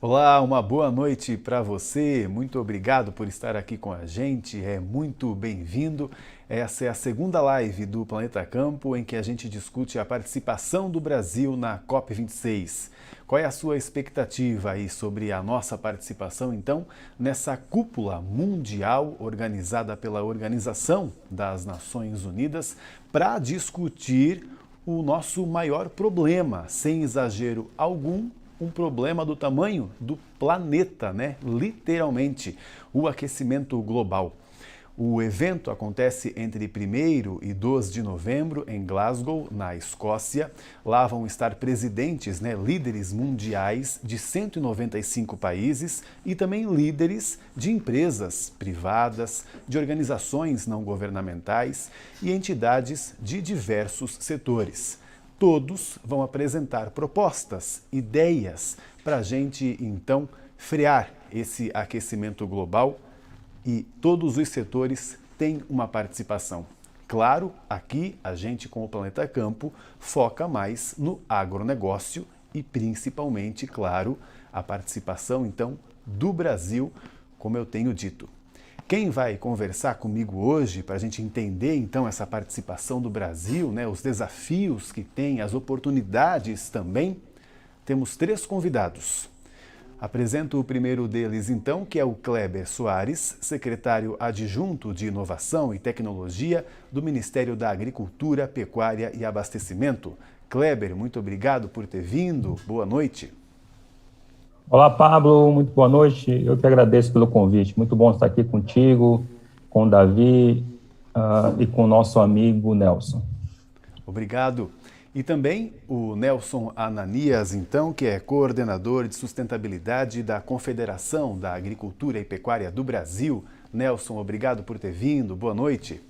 Olá, uma boa noite para você. Muito obrigado por estar aqui com a gente. É muito bem-vindo. Essa é a segunda live do Planeta Campo em que a gente discute a participação do Brasil na COP26. Qual é a sua expectativa aí sobre a nossa participação, então, nessa cúpula mundial organizada pela Organização das Nações Unidas para discutir o nosso maior problema, sem exagero algum, um problema do tamanho do planeta, né? Literalmente, o aquecimento global. O evento acontece entre 1º e 2 de novembro em Glasgow, na Escócia. Lá vão estar presidentes, né, líderes mundiais de 195 países e também líderes de empresas privadas, de organizações não governamentais e entidades de diversos setores. Todos vão apresentar propostas, ideias para a gente, então, frear esse aquecimento global e todos os setores têm uma participação. Claro, aqui a gente, com o Planeta Campo, foca mais no agronegócio e principalmente, claro, a participação, então, do Brasil, como eu tenho dito. Quem vai conversar comigo hoje para a gente entender então essa participação do Brasil, né, os desafios que tem, as oportunidades também, temos 3 convidados. Apresento o primeiro deles então, que é o Kleber Soares, secretário adjunto de Inovação e Tecnologia do Ministério da Agricultura, Pecuária e Abastecimento. Kleber, muito obrigado por ter vindo. Boa noite. Olá, Pablo, muito boa noite. Eu que agradeço pelo convite. Muito bom estar aqui contigo, com o Davi e com o nosso amigo Nelson. Obrigado. E também o Nelson Ananias, então, que é coordenador de sustentabilidade da Confederação da Agricultura e Pecuária do Brasil. Nelson, obrigado por ter vindo. Boa noite.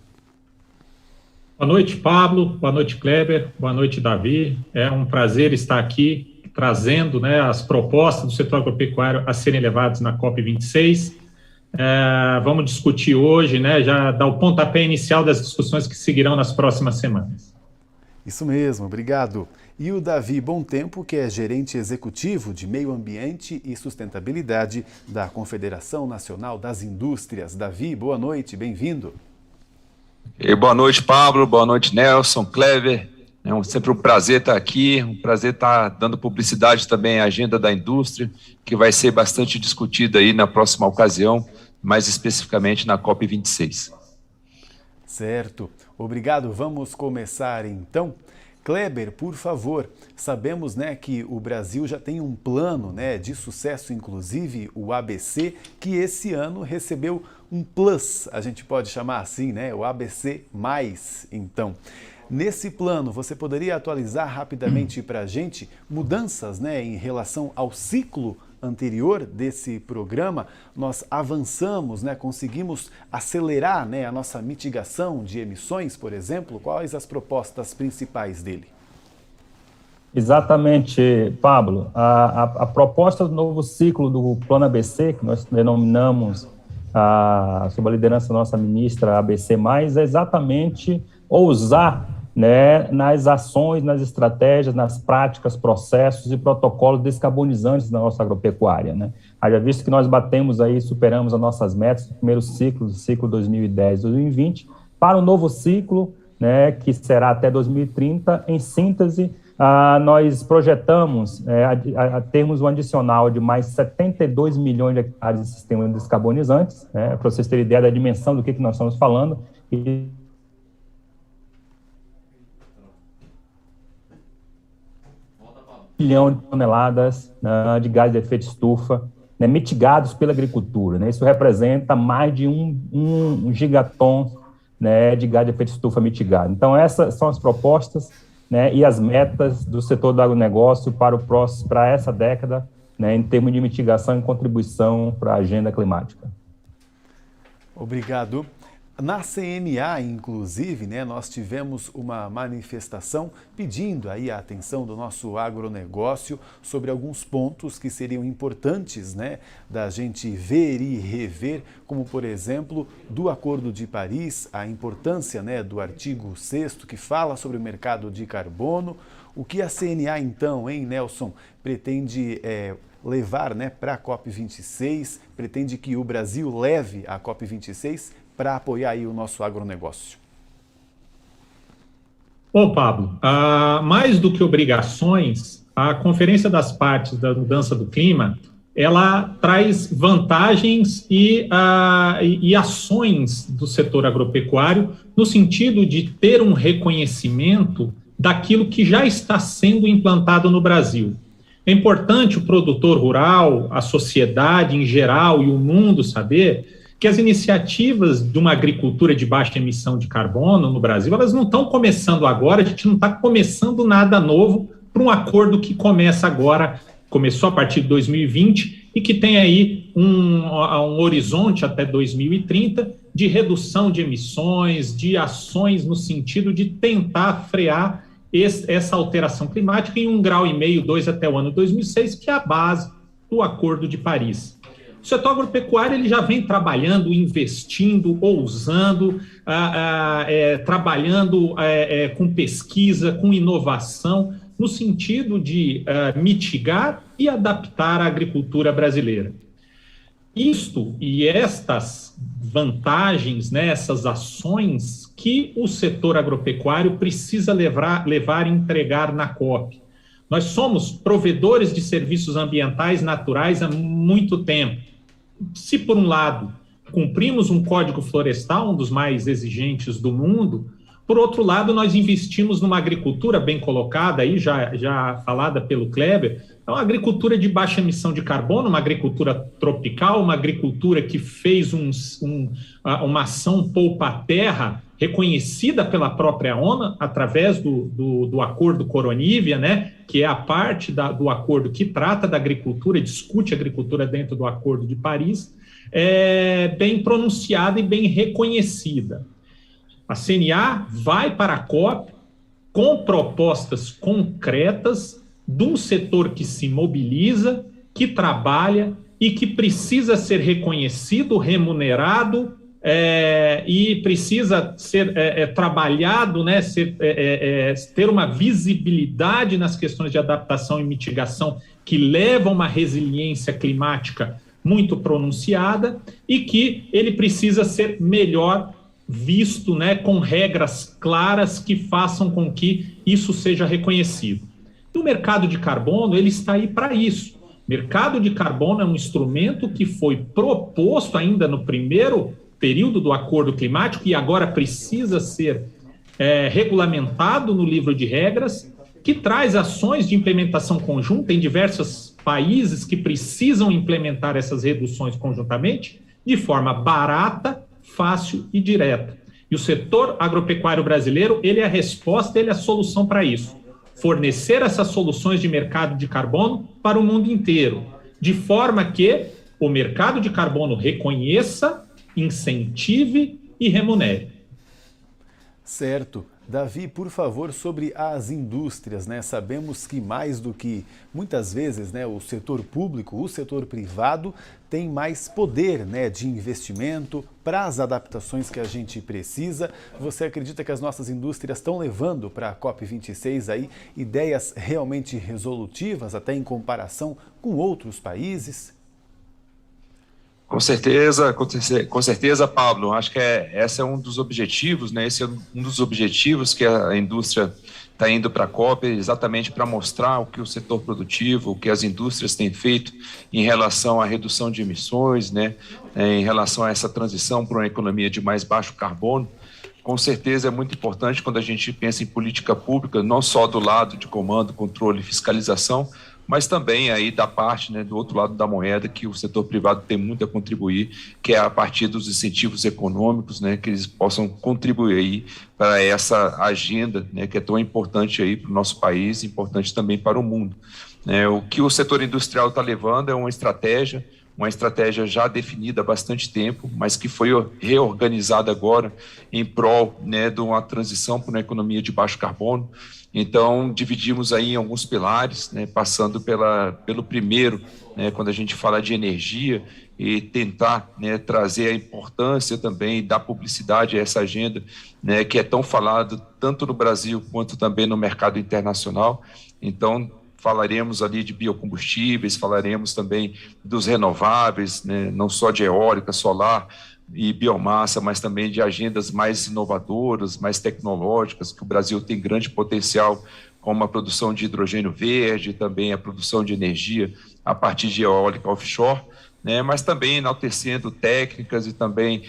Boa noite, Pablo. Boa noite, Kleber. Boa noite, Davi. É um prazer estar aqui trazendo, né, as propostas do setor agropecuário a serem levadas na COP26. Vamos discutir hoje, né, já dar o pontapé inicial das discussões que seguirão nas próximas semanas. Isso mesmo, obrigado. E o Davi Bom Tempo, que é gerente executivo de Meio Ambiente e Sustentabilidade da Confederação Nacional das Indústrias. Davi, boa noite, bem-vindo. Boa noite, Pablo, boa noite, Nelson, Kleber. É sempre um prazer estar aqui, um prazer estar dando publicidade também à agenda da indústria, que vai ser bastante discutida aí na próxima ocasião, mais especificamente na COP26. Certo. Obrigado. Vamos começar então. Kleber, por favor, sabemos, né, que o Brasil já tem um plano, né, de sucesso, inclusive o ABC, que esse ano recebeu um plus, a gente pode chamar assim, né, o ABC+, então. Nesse plano, você poderia atualizar rapidamente para a gente mudanças, né, em relação ao ciclo anterior desse programa? Nós avançamos, né, conseguimos acelerar, né, a nossa mitigação de emissões, por exemplo? Quais as propostas principais dele? Exatamente, Pablo. A proposta do novo ciclo do Plano ABC, que nós denominamos sob a liderança da nossa ministra ABC+, é exatamente ousar, né, nas ações, nas estratégias, nas práticas, processos e protocolos descarbonizantes da nossa agropecuária, né? Haja visto que nós batemos aí, superamos as nossas metas do primeiro ciclo, do ciclo 2010-2020, para o novo ciclo, né, que será até 2030. Em síntese, nós projetamos a termos um adicional de mais 72 milhões de hectares de sistemas descarbonizantes, né, para vocês terem ideia da dimensão do que nós estamos falando, e bilhão de toneladas, né, de gás de efeito estufa, né, mitigados pela agricultura, né? Isso representa mais de um gigaton, né, de gás de efeito estufa mitigado. Então, essas são as propostas, né, e as metas do setor do agronegócio para essa década, né, em termos de mitigação e contribuição para a agenda climática. Obrigado. Na CNA, inclusive, né, nós tivemos uma manifestação pedindo aí a atenção do nosso agronegócio sobre alguns pontos que seriam importantes, né, da gente ver e rever, como, por exemplo, do Acordo de Paris, a importância, né, do artigo 6º que fala sobre o mercado de carbono, O que a CNA, então, hein, Nelson, pretende levar, né, para a COP26, pretende que o Brasil leve a COP26 para apoiar aí o nosso agronegócio? Bom, Pablo, mais do que obrigações, a Conferência das Partes da Mudança do Clima, ela traz vantagens e ações do setor agropecuário no sentido de ter um reconhecimento daquilo que já está sendo implantado no Brasil. É importante o produtor rural, a sociedade em geral e o mundo saber que as iniciativas de uma agricultura de baixa emissão de carbono no Brasil, elas não estão começando agora, a gente não está começando nada novo para um acordo que começa agora, começou a partir de 2020 e que tem aí um horizonte até 2030 de redução de emissões, de ações no sentido de tentar frear essa alteração climática em 1,5 graus, 2 até o ano 2006, que é a base do Acordo de Paris. O setor agropecuário ele já vem trabalhando, investindo, ousando, trabalhando com pesquisa, com inovação, no sentido de mitigar e adaptar a agricultura brasileira. Isto e estas vantagens, né, essas ações que o setor agropecuário precisa levar e entregar na COP. Nós somos provedores de serviços ambientais naturais há muito tempo. Se, por um lado, cumprimos um código florestal, um dos mais exigentes do mundo, por outro lado, nós investimos numa agricultura bem colocada, aí já falada pelo Kleber, é uma agricultura de baixa emissão de carbono, uma agricultura tropical, uma agricultura que fez uma ação poupa-terra reconhecida pela própria ONU, através do Acordo Coronívia, né, que é a parte do acordo que trata da agricultura, discute a agricultura dentro do Acordo de Paris, bem pronunciada e bem reconhecida. A CNA vai para a COP com propostas concretas de um setor que se mobiliza, que trabalha e que precisa ser reconhecido, remunerado e precisa ser trabalhado, né, ter uma visibilidade nas questões de adaptação e mitigação que levam a uma resiliência climática muito pronunciada e que ele precisa ser melhor visto, né, com regras claras que façam com que isso seja reconhecido. E o mercado de carbono, ele está aí para isso. O mercado de carbono é um instrumento que foi proposto ainda no primeiro período do Acordo Climático e agora precisa ser regulamentado no livro de regras, que traz ações de implementação conjunta em diversos países que precisam implementar essas reduções conjuntamente de forma barata, fácil e direta. E o setor agropecuário brasileiro, ele é a resposta, ele é a solução para isso. Fornecer essas soluções de mercado de carbono para o mundo inteiro, de forma que o mercado de carbono reconheça, incentive e remunere. Certo. Davi, por favor, sobre as indústrias, né? Sabemos que mais do que muitas vezes, né, o setor público, o setor privado tem mais poder, né, de investimento para as adaptações que a gente precisa. Você acredita que as nossas indústrias estão levando para a COP26 aí ideias realmente resolutivas, até em comparação com outros países? Com certeza, Pablo. Acho que esse é um dos objetivos, né? Esse é um dos objetivos que a indústria está indo para a COP, exatamente para mostrar o que o setor produtivo, o que as indústrias têm feito em relação à redução de emissões, né? Em relação a essa transição para uma economia de mais baixo carbono. Com certeza é muito importante quando a gente pensa em política pública, não só do lado de comando, controle e fiscalização, mas também aí da parte, né, do outro lado da moeda, que o setor privado tem muito a contribuir, que é a partir dos incentivos econômicos, né, que eles possam contribuir aí para essa agenda, né, que é tão importante aí para o nosso país, importante também para o mundo. O que o setor industrial está levando é uma estratégia, uma estratégia já definida há bastante tempo, mas que foi reorganizada agora em prol, né, de uma transição para uma economia de baixo carbono. Então, dividimos aí em alguns pilares, né, passando pelo primeiro, né, quando a gente fala de energia, e tentar, né, trazer a importância também da publicidade a essa agenda, né, que é tão falado tanto no Brasil quanto também no mercado internacional. Então, falaremos ali de biocombustíveis, falaremos também dos renováveis, né, não só de eólica, solar e biomassa, mas também de agendas mais inovadoras, mais tecnológicas, que o Brasil tem grande potencial, como a produção de hidrogênio verde, também a produção de energia a partir de eólica offshore, né, mas também enaltecendo técnicas e também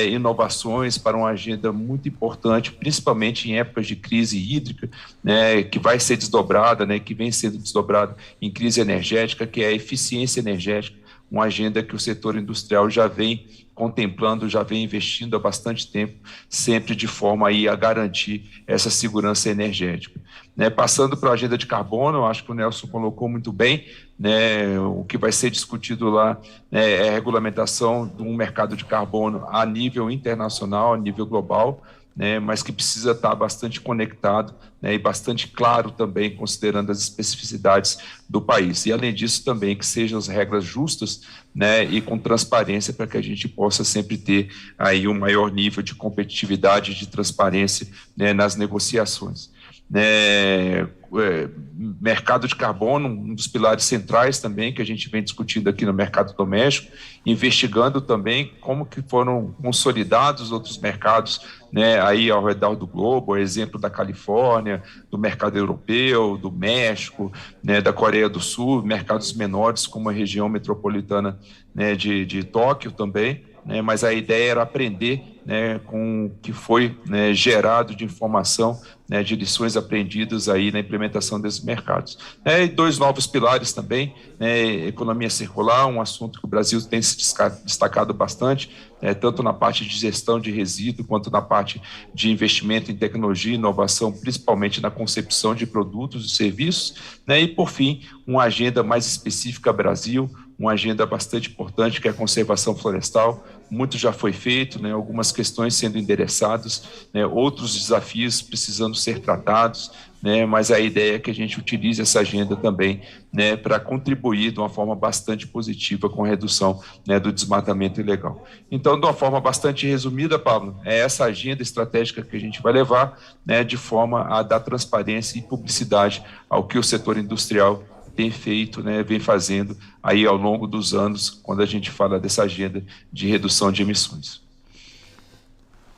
inovações para uma agenda muito importante, principalmente em épocas de crise hídrica, né, que vai ser desdobrada, né, que vem sendo desdobrada em crise energética, que é a eficiência energética, uma agenda que o setor industrial já vem contemplando, já vem investindo há bastante tempo, sempre de forma aí a garantir essa segurança energética. Né, passando para a agenda de carbono, eu acho que o Nelson colocou muito bem, né, o que vai ser discutido lá, né, é a regulamentação de um mercado de carbono a nível internacional, a nível global, né, mas que precisa estar bastante conectado, né, e bastante claro também, considerando as especificidades do país. E, além disso, também que sejam as regras justas, né, e com transparência, para que a gente possa sempre ter aí um maior nível de competitividade e de transparência, né, nas negociações. Mercado de carbono, um dos pilares centrais também que a gente vem discutindo aqui no mercado doméstico, investigando também como que foram consolidados outros mercados, né, aí ao redor do globo, exemplo da Califórnia, do mercado europeu, do México, né, da Coreia do Sul, mercados menores como a região metropolitana, né, de Tóquio também, né, mas a ideia era aprender, né, com o que foi, né, gerado de informação, né, de lições aprendidas aí na implementação desses mercados. E dois novos pilares também, né, economia circular, um assunto que o Brasil tem se destacado bastante, tanto na parte de gestão de resíduo, quanto na parte de investimento em tecnologia e inovação, principalmente na concepção de produtos e serviços, né, e, por fim, uma agenda mais específica Brasil, uma agenda bastante importante, que é a conservação florestal. Muito já foi feito, né, algumas questões sendo endereçadas, né, outros desafios precisando ser tratados, né, mas a ideia é que a gente utilize essa agenda também, né, para contribuir de uma forma bastante positiva com a redução, né, do desmatamento ilegal. Então, de uma forma bastante resumida, Pablo, é essa agenda estratégica que a gente vai levar, né, de forma a dar transparência e publicidade ao que o setor industrial tem feito, né, vem fazendo aí ao longo dos anos, quando a gente fala dessa agenda de redução de emissões.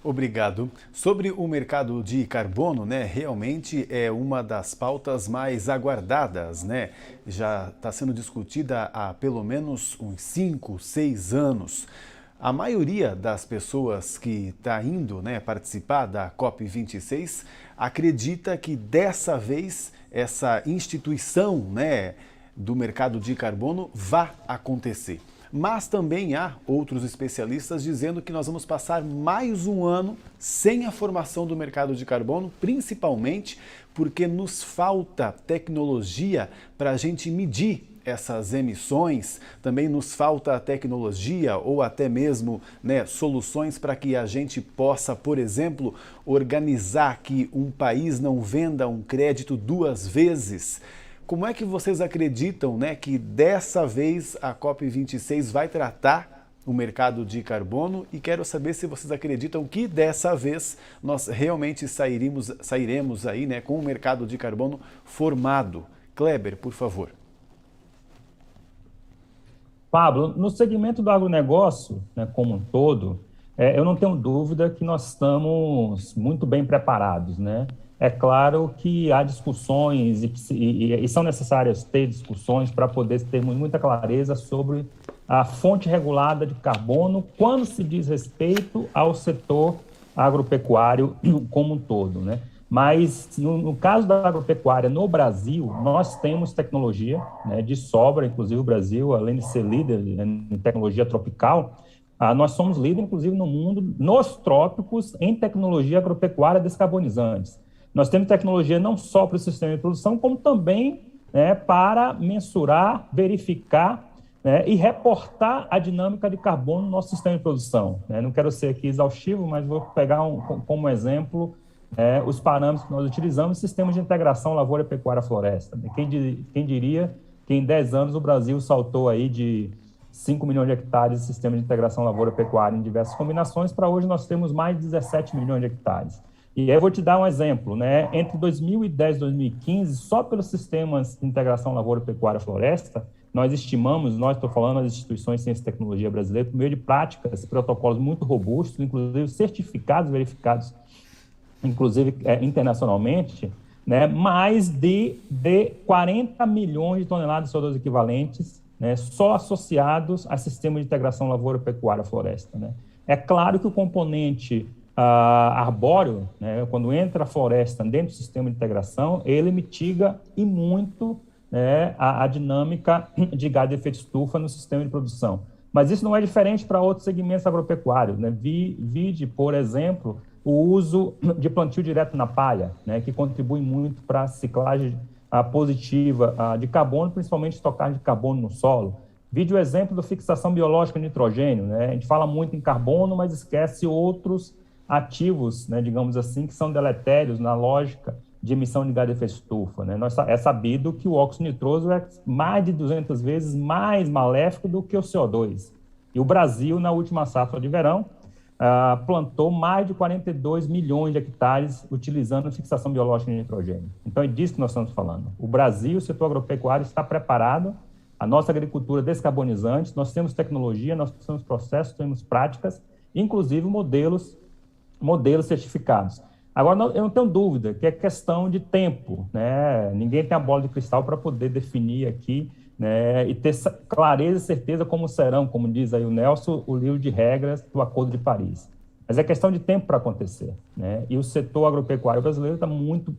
Obrigado. Sobre o mercado de carbono, né, realmente é uma das pautas mais aguardadas, né? Já está sendo discutida há pelo menos uns 5, 6 anos. A maioria das pessoas que está indo, né, participar da COP26 acredita que dessa vez essa instituição, né, do mercado de carbono vai acontecer. Mas também há outros especialistas dizendo que nós vamos passar mais um ano sem a formação do mercado de carbono, principalmente porque nos falta tecnologia para a gente medir essas emissões, também nos falta tecnologia ou até mesmo, né, soluções para que a gente possa, por exemplo, organizar que um país não venda um crédito 2 vezes. Como é que vocês acreditam, né, que dessa vez a COP26 vai tratar o mercado de carbono? E quero saber se vocês acreditam que dessa vez nós realmente sairemos aí, né, com o mercado de carbono formado. Kleber, por favor. Pablo, no segmento do agronegócio, né, como um todo, eu não tenho dúvida que nós estamos muito bem preparados, né? É claro que há discussões e são necessárias ter discussões para poder termos muita clareza sobre a fonte regulada de carbono quando se diz respeito ao setor agropecuário como um todo, né? Mas, no caso da agropecuária no Brasil, nós temos tecnologia, né, de sobra, inclusive o Brasil, além de ser líder em tecnologia tropical, nós somos líder, inclusive, no mundo, nos trópicos, em tecnologia agropecuária descarbonizantes. Nós temos tecnologia não só para o sistema de produção, como também, né, para mensurar, verificar né, e reportar a dinâmica de carbono no nosso sistema de produção, né? Não quero ser aqui exaustivo, mas vou pegar como exemplo os parâmetros que nós utilizamos, sistemas de integração lavoura, pecuária, floresta. Quem diria que em 10 anos o Brasil saltou aí de 5 milhões de hectares de sistema de integração lavoura, pecuária em diversas combinações, para hoje nós temos mais de 17 milhões de hectares. E aí eu vou te dar um exemplo, né? Entre 2010 e 2015, só pelos sistemas de integração lavoura, pecuária, floresta, nós estimamos, estou falando das instituições de ciência e tecnologia brasileiras, por meio de práticas, protocolos muito robustos, inclusive certificados, verificados, inclusive internacionalmente, né, mais de 40 milhões de toneladas de CO2 equivalentes, né, só associados a sistema de integração lavoura, pecuária, floresta, né. É claro que o componente arbóreo, né, quando entra a floresta dentro do sistema de integração, ele mitiga e muito, né, a dinâmica de gás de efeito estufa no sistema de produção. Mas isso não é diferente para outros segmentos agropecuários, né? Vide, por exemplo, o uso de plantio direto na palha, né, que contribui muito para a ciclagem positiva de carbono, principalmente estocagem de carbono no solo. Vide o exemplo da fixação biológica de nitrogênio, né? A gente fala muito em carbono, mas esquece outros ativos, né, digamos assim, que são deletérios na lógica de emissão de gás de efeito estufa, né? É sabido que o óxido nitroso é mais de 200 vezes mais maléfico do que o CO2. E o Brasil, na última safra de verão, plantou mais de 42 milhões de hectares utilizando a fixação biológica de nitrogênio. Então, é disso que nós estamos falando. O Brasil, o setor agropecuário, está preparado, a nossa agricultura descarbonizante, nós temos tecnologia, nós temos processos, temos práticas, inclusive modelos certificados. Agora, eu não tenho dúvida que é questão de tempo, né? Ninguém tem a bola de cristal para poder definir aqui, né, e ter clareza e certeza como serão, como diz aí o Nelson, o livro de regras do Acordo de Paris. Mas é questão de tempo para acontecer, né? E o setor agropecuário brasileiro está muito,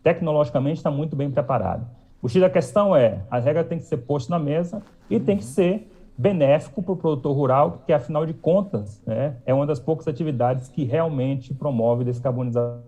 tecnologicamente, está muito bem preparado. O X da questão é, a regra tem que ser posta na mesa e tem que ser benéfico para o produtor rural, porque, afinal de contas, né, é uma das poucas atividades que realmente promove descarbonização.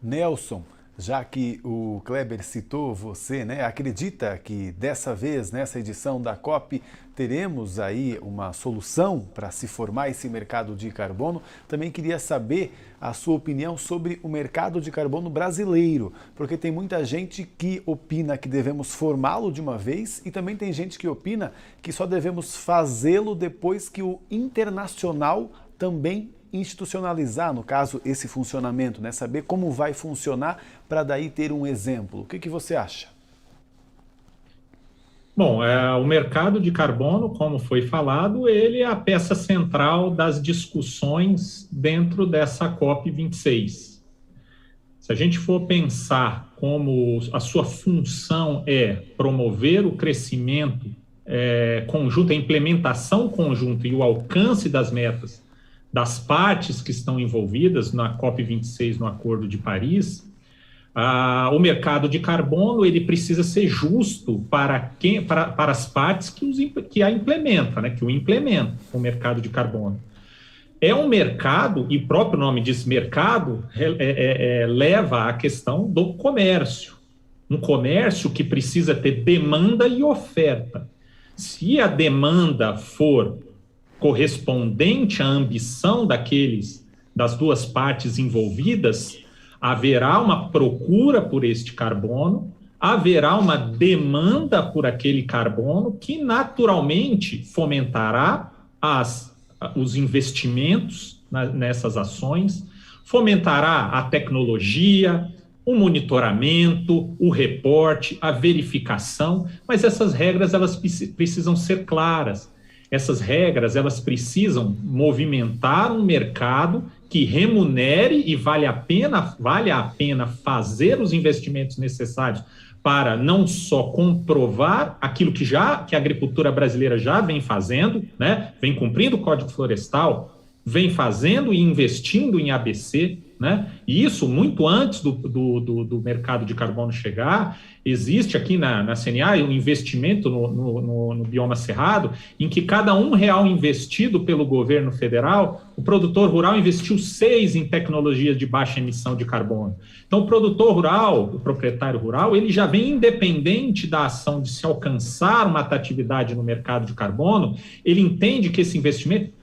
Nelson, já que o Kleber citou você, né, acredita que dessa vez, nessa edição da COP, teremos aí uma solução para se formar esse mercado de carbono? Também queria saber a sua opinião sobre o mercado de carbono brasileiro, porque tem muita gente que opina que devemos formá-lo de uma vez e também tem gente que opina que só devemos fazê-lo depois que o internacional também institucionalizar, no caso, esse funcionamento, né? Saber como vai funcionar para daí ter um exemplo. O que você acha? Bom, o mercado de carbono, como foi falado, ele é a peça central das discussões dentro dessa COP26. Se a gente for pensar como a sua função é promover o crescimento conjunto, a implementação conjunta e o alcance das metas das partes que estão envolvidas na COP26, no Acordo de Paris, o mercado de carbono ele precisa ser justo para as partes que a implementam, né, que o implementam, o mercado de carbono. É um mercado, e o próprio nome diz mercado, leva à questão do comércio. Um comércio que precisa ter demanda e oferta. Se a demanda for correspondente à ambição das duas partes envolvidas, haverá uma procura por este carbono, haverá uma demanda por aquele carbono que naturalmente fomentará os investimentos nessas ações, fomentará a tecnologia, o monitoramento, o reporte, a verificação, mas essas regras elas precisam ser claras. Essas regras, elas precisam movimentar um mercado que remunere e vale a pena fazer os investimentos necessários para não só comprovar aquilo que a agricultura brasileira já vem fazendo, né? Vem cumprindo o Código Florestal, vem fazendo e investindo em ABC, né? E isso, muito antes do mercado de carbono chegar, existe aqui na CNA um investimento no bioma cerrado, em que cada R$1 investido pelo governo federal, o produtor rural investiu 6 em tecnologias de baixa emissão de carbono. Então, o produtor rural, o proprietário rural, ele já vem independente da ação de se alcançar uma atratividade no mercado de carbono, ele entende que esse investimento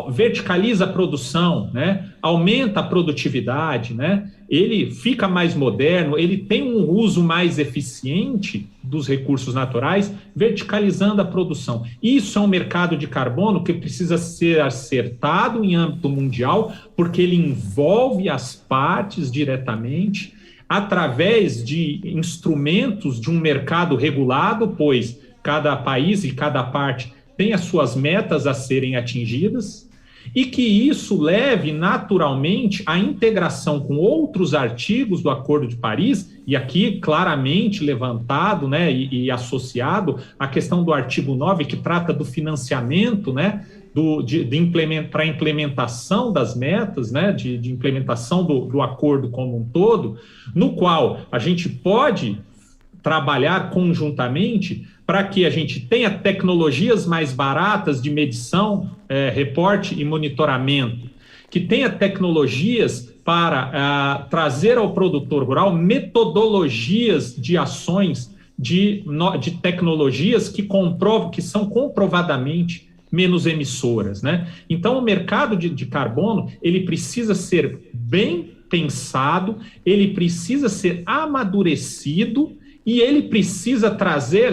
verticaliza a produção, né? Aumenta a produtividade, né? Ele fica mais moderno, ele tem um uso mais eficiente dos recursos naturais, verticalizando a produção. Isso é um mercado de carbono que precisa ser acertado em âmbito mundial, porque ele envolve as partes diretamente através de instrumentos de um mercado regulado, pois cada país e cada parte tem as suas metas a serem atingidas, e que isso leve naturalmente à integração com outros artigos do Acordo de Paris, e aqui claramente levantado, né, e associado à questão do artigo 9, que trata do financiamento, né, para a implementação das metas, né, de implementação do acordo como um todo, no qual a gente pode trabalhar conjuntamente para que a gente tenha tecnologias mais baratas de medição, reporte e monitoramento, que tenha tecnologias para trazer ao produtor rural metodologias de ações, de tecnologias que são comprovadamente menos emissoras, né? Então, o mercado de carbono, ele precisa ser bem pensado, ele precisa ser amadurecido, e ele precisa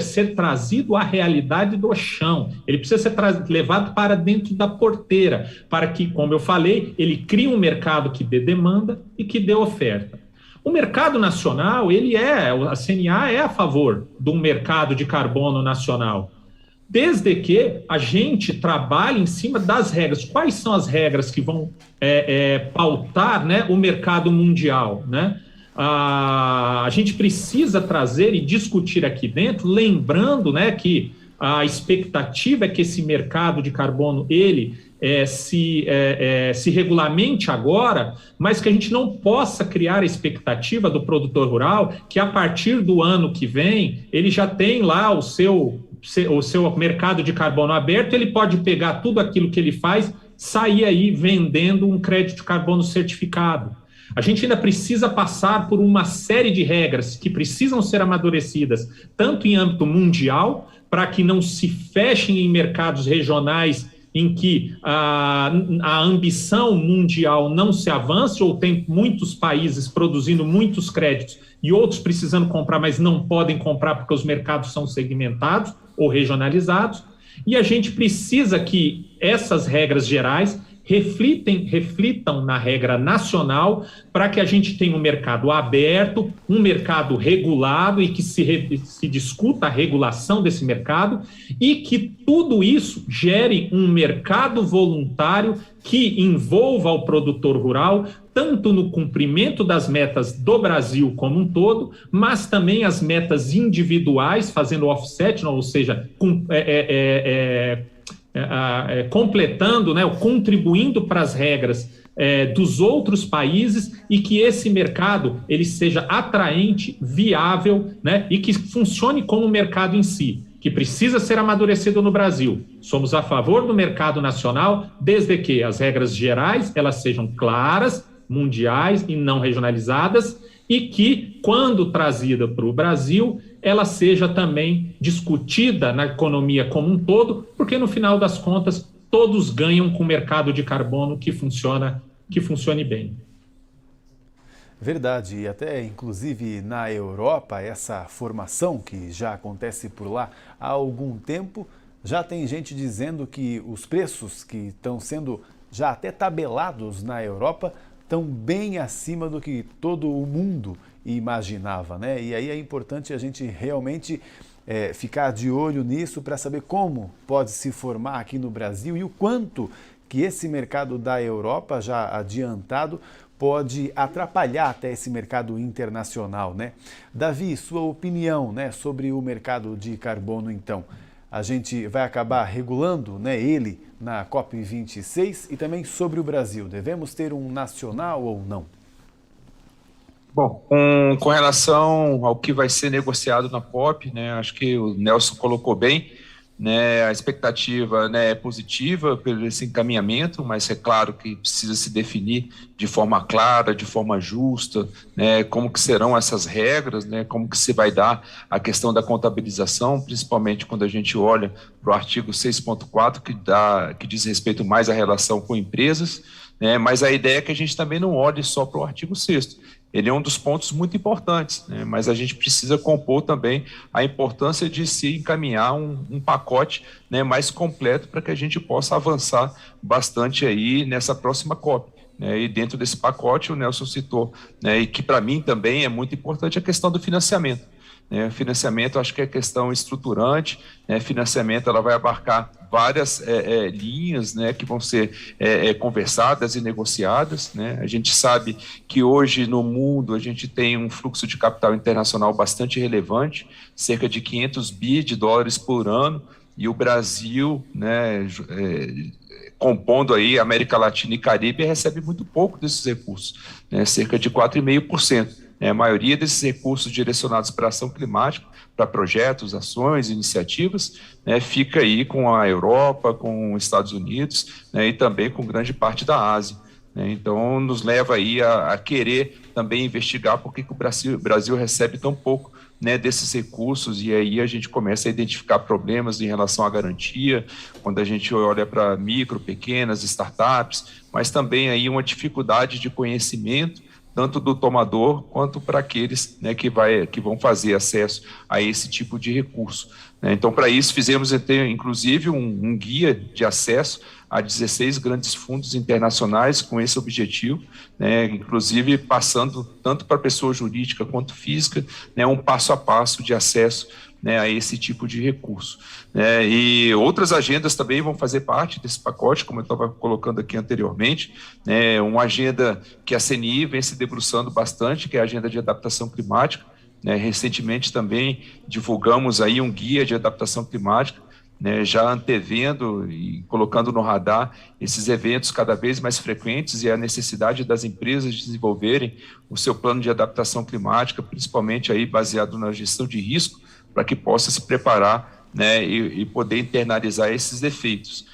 ser trazido à realidade do chão. Ele precisa ser levado para dentro da porteira, para que, como eu falei, ele crie um mercado que dê demanda e que dê oferta. O mercado nacional, a CNA é a favor de um mercado de carbono nacional, desde que a gente trabalhe em cima das regras. Quais são as regras que vão pautar, né, o mercado mundial, né? A gente precisa trazer e discutir aqui dentro, lembrando, né, que a expectativa é que esse mercado de carbono ele se regulamente agora, mas que a gente não possa criar a expectativa do produtor rural que a partir do ano que vem ele já tem lá o seu mercado de carbono aberto, ele pode pegar tudo aquilo que ele faz, sair aí vendendo um crédito de carbono certificado. A gente ainda precisa passar por uma série de regras que precisam ser amadurecidas, tanto em âmbito mundial, para que não se fechem em mercados regionais em que a ambição mundial não se avance, ou tem muitos países produzindo muitos créditos e outros precisando comprar, mas não podem comprar porque os mercados são segmentados ou regionalizados. E a gente precisa que essas regras gerais reflitam na regra nacional para que a gente tenha um mercado aberto, um mercado regulado e que se discuta a regulação desse mercado e que tudo isso gere um mercado voluntário que envolva o produtor rural, tanto no cumprimento das metas do Brasil como um todo, mas também as metas individuais, fazendo offset, ou seja, completando, né, contribuindo para as regras dos outros países e que esse mercado ele seja atraente, viável, né, e que funcione como um mercado em si, que precisa ser amadurecido no Brasil. Somos a favor do mercado nacional, desde que as regras gerais elas sejam claras, mundiais e não regionalizadas, e que, quando trazida para o Brasil, ela seja também discutida na economia como um todo, porque, no final das contas, todos ganham com o mercado de carbono que funcione bem. Verdade, e até inclusive na Europa, essa formação que já acontece por lá há algum tempo, já tem gente dizendo que os preços que estão sendo já até tabelados na Europa estão bem acima do que todo o mundo imaginava, né? E aí é importante a gente realmente ficar de olho nisso para saber como pode se formar aqui no Brasil e o quanto que esse mercado da Europa, já adiantado, pode atrapalhar até esse mercado internacional, né? Davi, sua opinião, né, sobre o mercado de carbono, então? A gente vai acabar regulando, né, ele na COP26 e também sobre o Brasil. Devemos ter um nacional ou não? Bom, com relação ao que vai ser negociado na COP, né, acho que o Nelson colocou bem, né, a expectativa, né, é positiva pelo esse encaminhamento, mas é claro que precisa se definir de forma clara, de forma justa, né, como que serão essas regras, né, como que se vai dar a questão da contabilização, principalmente quando a gente olha para o artigo 6.4, que diz respeito mais à relação com empresas, né, mas a ideia é que a gente também não olhe só para o artigo 6º. Ele é um dos pontos muito importantes, né? Mas a gente precisa compor também a importância de se encaminhar um pacote, né, mais completo para que a gente possa avançar bastante aí nessa próxima COP. Né? E dentro desse pacote, o Nelson citou, né, e que para mim também é muito importante, a questão do financiamento. Financiamento, acho que é questão estruturante, né? Financiamento, ela vai abarcar várias linhas, né, que vão ser conversadas e negociadas, né? A gente sabe que hoje no mundo a gente tem um fluxo de capital internacional bastante relevante, cerca de 500 bi de dólares por ano, e o Brasil, né, compondo aí a América Latina e Caribe, recebe muito pouco desses recursos, né, cerca de 4,5%. A maioria desses recursos direcionados para a ação climática, para projetos, ações, iniciativas, né, fica aí com a Europa, com os Estados Unidos, né, e também com grande parte da Ásia. Né. Então, nos leva aí a querer também investigar por que o Brasil recebe tão pouco, né, desses recursos, e aí a gente começa a identificar problemas em relação à garantia, quando a gente olha para micro, pequenas, startups, mas também aí uma dificuldade de conhecimento, tanto do tomador quanto para aqueles, né, que vão fazer acesso a esse tipo de recurso. Né. Então, para isso, fizemos, inclusive, um guia de acesso a 16 grandes fundos internacionais com esse objetivo, né, inclusive passando tanto para pessoa jurídica quanto física, né, um passo a passo de acesso, né, a esse tipo de recurso. E outras agendas também vão fazer parte desse pacote, como eu estava colocando aqui anteriormente, né, uma agenda que a CNI vem se debruçando bastante, que é a agenda de adaptação climática. Né, recentemente também divulgamos aí um guia de adaptação climática, né, já antevendo e colocando no radar esses eventos cada vez mais frequentes e a necessidade das empresas de desenvolverem o seu plano de adaptação climática, principalmente aí baseado na gestão de risco, para que possa se preparar, né, e poder internalizar esses efeitos.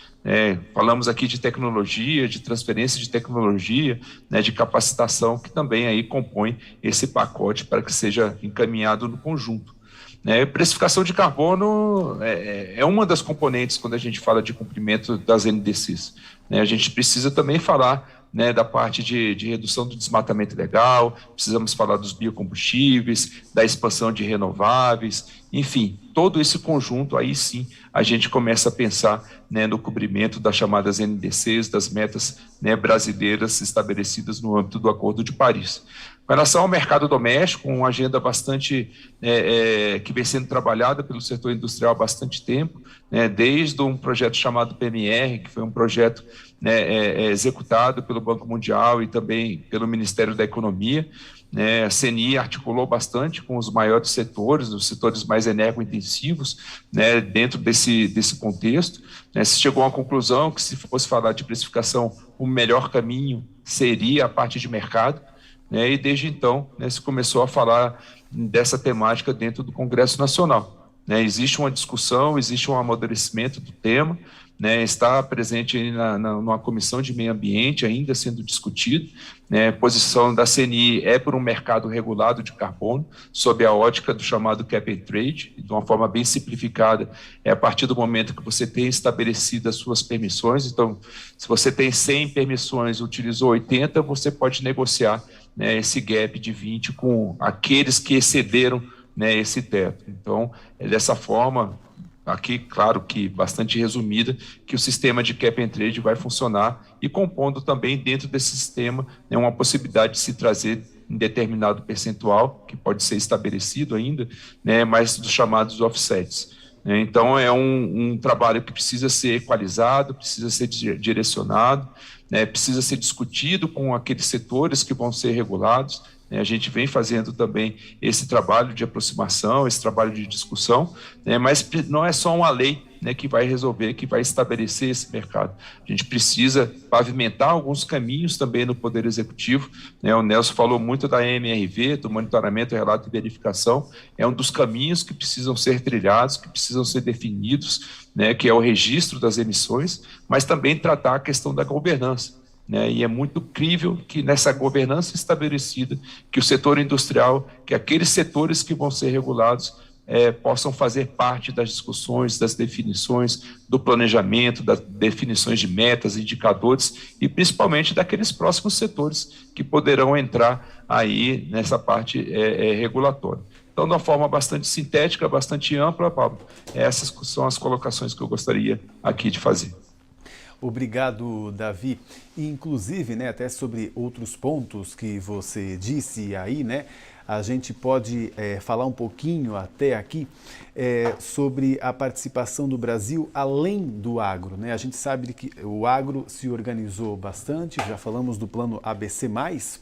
Falamos aqui de tecnologia, de transferência de tecnologia, né, de capacitação, que também aí compõe esse pacote para que seja encaminhado no conjunto. Precificação de carbono é uma das componentes quando a gente fala de cumprimento das NDCs. A gente precisa também falar, né, da parte de redução do desmatamento ilegal, precisamos falar dos biocombustíveis, da expansão de renováveis, enfim, todo esse conjunto, aí sim, a gente começa a pensar, né, no cumprimento das chamadas NDCs, das metas, né, brasileiras estabelecidas no âmbito do Acordo de Paris. Com relação ao mercado doméstico, uma agenda bastante que vem sendo trabalhada pelo setor industrial há bastante tempo, né, desde um projeto chamado PMR, que foi um projeto, né, executado pelo Banco Mundial e também pelo Ministério da Economia. Né, a CNI articulou bastante com os maiores setores, os setores mais energointensivos, né, dentro desse contexto. Né, se chegou à conclusão que, se fosse falar de precificação, o melhor caminho seria a parte de mercado. Né, e desde então, né, se começou a falar dessa temática dentro do Congresso Nacional. Né, existe uma discussão, existe um amadurecimento do tema, né, está presente aí numa comissão de meio ambiente ainda sendo discutido. Né, a posição da CNI é por um mercado regulado de carbono, sob a ótica do chamado cap and trade, de uma forma bem simplificada, a partir do momento que você tem estabelecido as suas permissões. Então, se você tem 100 permissões, utilizou 80, você pode negociar, né, esse gap de 20 com aqueles que excederam, né, esse teto. Então, é dessa forma, aqui, claro que bastante resumida, que o sistema de cap and trade vai funcionar, e compondo também dentro desse sistema, né, uma possibilidade de se trazer em determinado percentual, que pode ser estabelecido ainda, né, mas dos chamados offsets. Então, é um trabalho que precisa ser equalizado, precisa ser direcionado, né, precisa ser discutido com aqueles setores que vão ser regulados. A gente vem fazendo também esse trabalho de aproximação, esse trabalho de discussão, né, mas não é só uma lei, né, que vai resolver, que vai estabelecer esse mercado. A gente precisa pavimentar alguns caminhos também no Poder Executivo, né? O Nelson falou muito da MRV, do monitoramento, relato e verificação, é um dos caminhos que precisam ser trilhados, que precisam ser definidos, né, que é o registro das emissões, mas também tratar a questão da governança, né? E é muito crível que nessa governança estabelecida, que o setor industrial, que aqueles setores que vão ser regulados possam fazer parte das discussões, das definições, do planejamento, das definições de metas, indicadores e principalmente daqueles próximos setores que poderão entrar aí nessa parte regulatória. Então, de uma forma bastante sintética, bastante ampla, Pablo, essas são as colocações que eu gostaria aqui de fazer. Obrigado, Davi. E, inclusive, né, até sobre outros pontos que você disse aí, né, a gente pode falar um pouquinho até aqui sobre a participação do Brasil além do agro, né? A gente sabe que o agro se organizou bastante, já falamos do plano ABC+,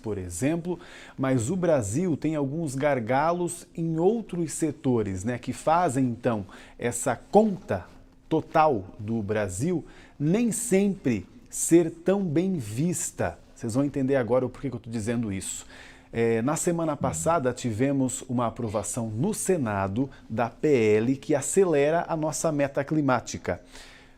por exemplo, mas o Brasil tem alguns gargalos em outros setores, né, que fazem, então, essa conta total do Brasil nem sempre ser tão bem vista. Vocês vão entender agora o porquê que eu estou dizendo isso. Na semana passada tivemos uma aprovação no Senado da PL que acelera a nossa meta climática.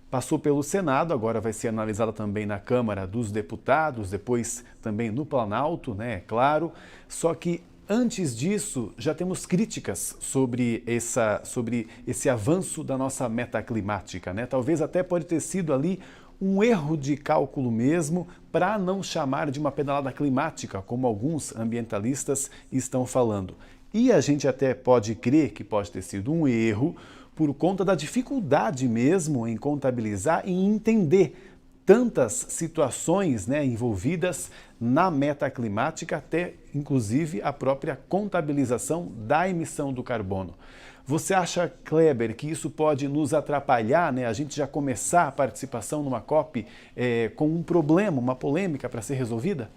Passou pelo Senado, agora vai ser analisada também na Câmara dos Deputados, depois também no Planalto, né, é claro. Só que antes disso, já temos críticas sobre esse avanço da nossa meta climática, né? Talvez até pode ter sido ali um erro de cálculo mesmo, para não chamar de uma pedalada climática, como alguns ambientalistas estão falando. E a gente até pode crer que pode ter sido um erro por conta da dificuldade mesmo em contabilizar e entender tantas situações, né, envolvidas na meta climática, até inclusive a própria contabilização da emissão do carbono. Você acha, Kleber, que isso pode nos atrapalhar, né, a gente já começar a participação numa COP com um problema, uma polêmica para ser resolvida?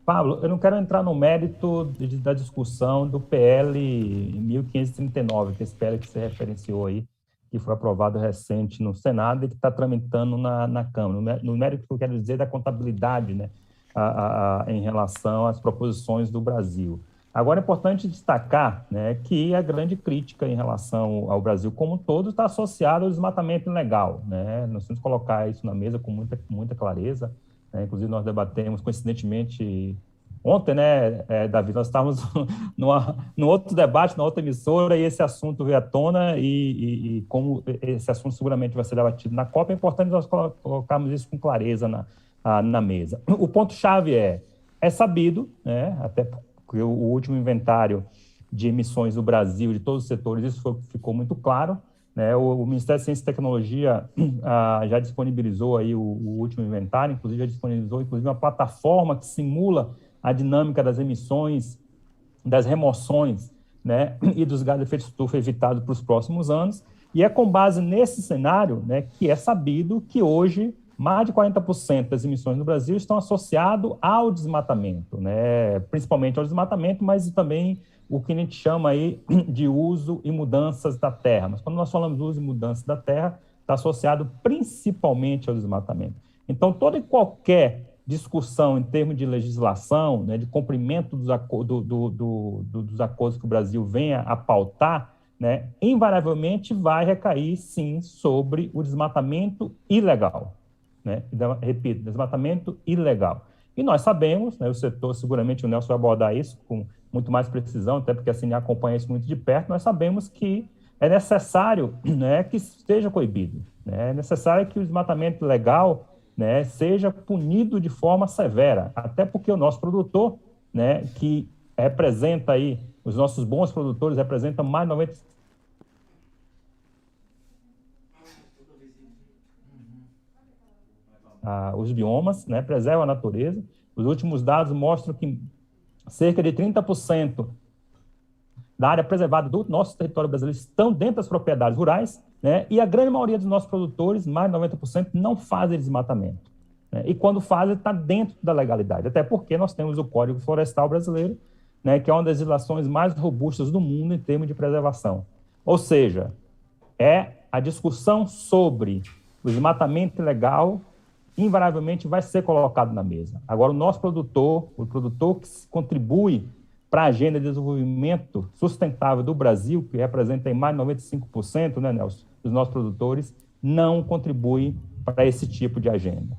Pablo, eu não quero entrar no mérito da discussão do PL 1539, que é esse PL que você referenciou aí, que foi aprovado recente no Senado e que está tramitando na Câmara. No mérito que eu quero dizer da contabilidade, né, em relação às proposições do Brasil. Agora, é importante destacar, né, que a grande crítica em relação ao Brasil como um todo está associada ao desmatamento ilegal, né? Nós temos que colocar isso na mesa com muita clareza, né? Inclusive, nós debatemos, coincidentemente, ontem, né, Davi, nós estávamos no outro debate, na outra emissora, e esse assunto veio à tona, e como esse assunto seguramente vai ser debatido na COP, é importante nós colocarmos isso com clareza na mesa. O ponto-chave é sabido, né, até porque o último inventário de emissões do Brasil, de todos os setores, isso ficou muito claro, né? O Ministério da Ciência e Tecnologia já disponibilizou aí o último inventário, inclusive já disponibilizou uma plataforma que simula a dinâmica das emissões, das remoções, né, e dos gases de efeito estufa evitados para os próximos anos, e é com base nesse cenário, né, que é sabido que hoje mais de 40% das emissões no Brasil estão associadas ao desmatamento, né? Principalmente ao desmatamento, mas também o que a gente chama aí de uso e mudanças da terra. Mas quando nós falamos de uso e mudança da terra, está associado principalmente ao desmatamento. Então, toda e qualquer discussão em termos de legislação, né, de cumprimento dos acordos que o Brasil venha a pautar, né, invariavelmente vai recair, sim, sobre o desmatamento ilegal. Né? Repito, desmatamento ilegal. E nós sabemos, né, o setor, seguramente o Nelson vai abordar isso com muito mais precisão, até porque assim acompanha isso muito de perto, nós sabemos que é necessário, né, que seja coibido. Né? É necessário que o desmatamento ilegal, né, seja punido de forma severa, até porque o nosso produtor, né, que representa aí, os nossos bons produtores representam mais de 90%. Os biomas, né, preservam a natureza. Os últimos dados mostram que cerca de 30% da área preservada do nosso território brasileiro estão dentro das propriedades rurais, né, e a grande maioria dos nossos produtores, mais de 90%, não fazem desmatamento. Né, e quando fazem, está dentro da legalidade, até porque nós temos o Código Florestal Brasileiro, né, que é uma das legislações mais robustas do mundo em termos de preservação. Ou seja, a discussão sobre o desmatamento ilegal, invariavelmente vai ser colocado na mesa. Agora, o produtor que contribui para a agenda de desenvolvimento sustentável do Brasil, que representa em mais de 95%, né, Nelson, dos nossos produtores, não contribui para esse tipo de agenda.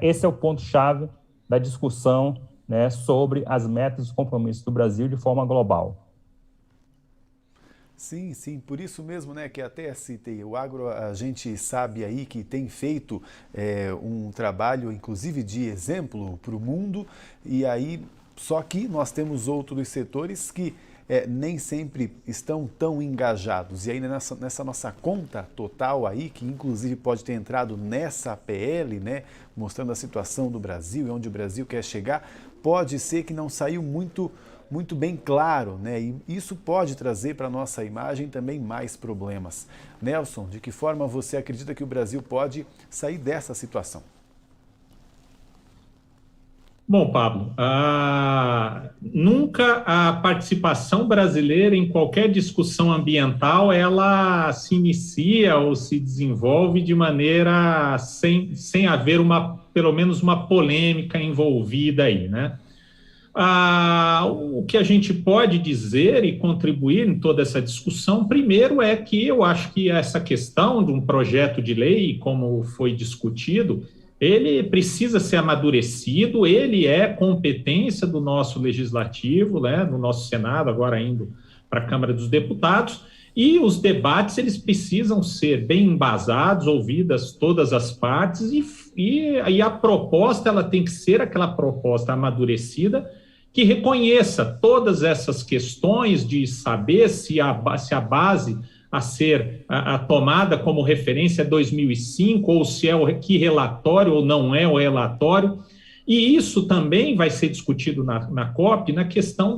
Esse é o ponto-chave da discussão, né, sobre as metas e compromissos do Brasil de forma global. Sim, sim, por isso mesmo, né, que até citei, o agro, a gente sabe aí que tem feito um trabalho, inclusive, de exemplo para o mundo, e aí, só que nós temos outros setores que nem sempre estão tão engajados. E aí nessa nossa conta total aí, que inclusive pode ter entrado nessa PL, né, mostrando a situação do Brasil e onde o Brasil quer chegar, pode ser que não saiu muito bem claro, né? E isso pode trazer para a nossa imagem também mais problemas. Nelson, de que forma você acredita que o Brasil pode sair dessa situação? Bom, Pablo, nunca a participação brasileira em qualquer discussão ambiental, ela se inicia ou se desenvolve de maneira sem haver pelo menos uma polêmica envolvida aí, né? O que a gente pode dizer e contribuir em toda essa discussão, primeiro é que eu acho que essa questão de um projeto de lei, como foi discutido, ele precisa ser amadurecido, ele é competência do nosso legislativo, né, no nosso Senado, agora indo para a Câmara dos Deputados, e os debates eles precisam ser bem embasados, ouvidas todas as partes, e a proposta ela tem que ser aquela proposta amadurecida, que reconheça todas essas questões de saber se a base a ser tomada como referência é 2005, ou se é que relatório ou não é o relatório, e isso também vai ser discutido na COP, na questão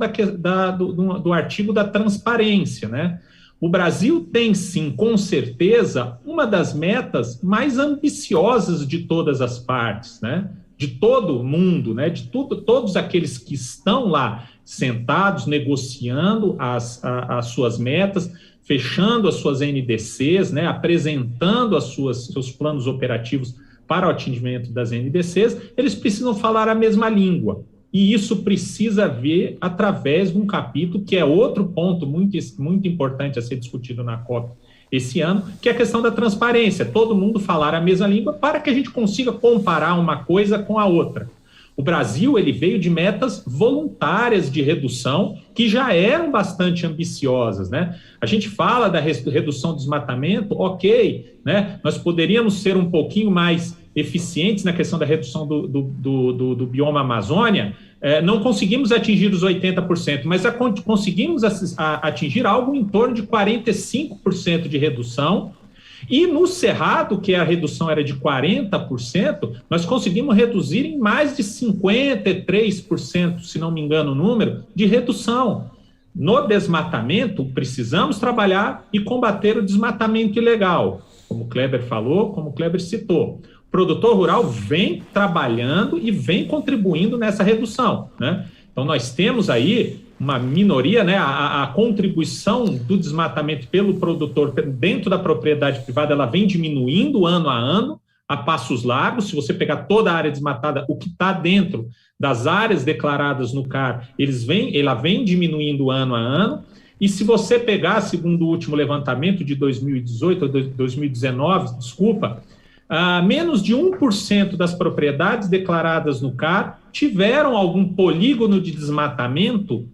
do artigo da transparência, né? O Brasil tem, sim, com certeza, uma das metas mais ambiciosas de todas as partes, né? De todo mundo, né? De todos aqueles que estão lá sentados, negociando as suas metas, fechando as suas NDCs, né? Apresentando seus planos operativos para o atingimento das NDCs, eles precisam falar a mesma língua. E isso precisa vir através de um capítulo, que é outro ponto muito, muito importante a ser discutido na COP esse ano, que é a questão da transparência, todo mundo falar a mesma língua para que a gente consiga comparar uma coisa com a outra. O Brasil ele veio de metas voluntárias de redução que já eram bastante ambiciosas, né? A gente fala da redução do desmatamento, ok, né? Nós poderíamos ser um pouquinho mais eficientes na questão da redução do bioma Amazônia, não conseguimos atingir os 80%, mas conseguimos atingir algo em torno de 45% de redução, e no Cerrado, que a redução era de 40%, nós conseguimos reduzir em mais de 53%, se não me engano o número, de redução. No desmatamento, precisamos trabalhar e combater o desmatamento ilegal, como o Kleber falou, como o Kleber citou. O produtor rural vem trabalhando e vem contribuindo nessa redução, né? Então, nós temos aí uma minoria, né? A contribuição do desmatamento pelo produtor dentro da propriedade privada, ela vem diminuindo ano a ano, a passos largos. Se você pegar toda a área desmatada, o que está dentro das áreas declaradas no CAR, ela vem diminuindo ano a ano. E se você pegar, segundo o último levantamento de 2018, ou 2019, desculpa, menos de 1% das propriedades declaradas no CAR tiveram algum polígono de desmatamento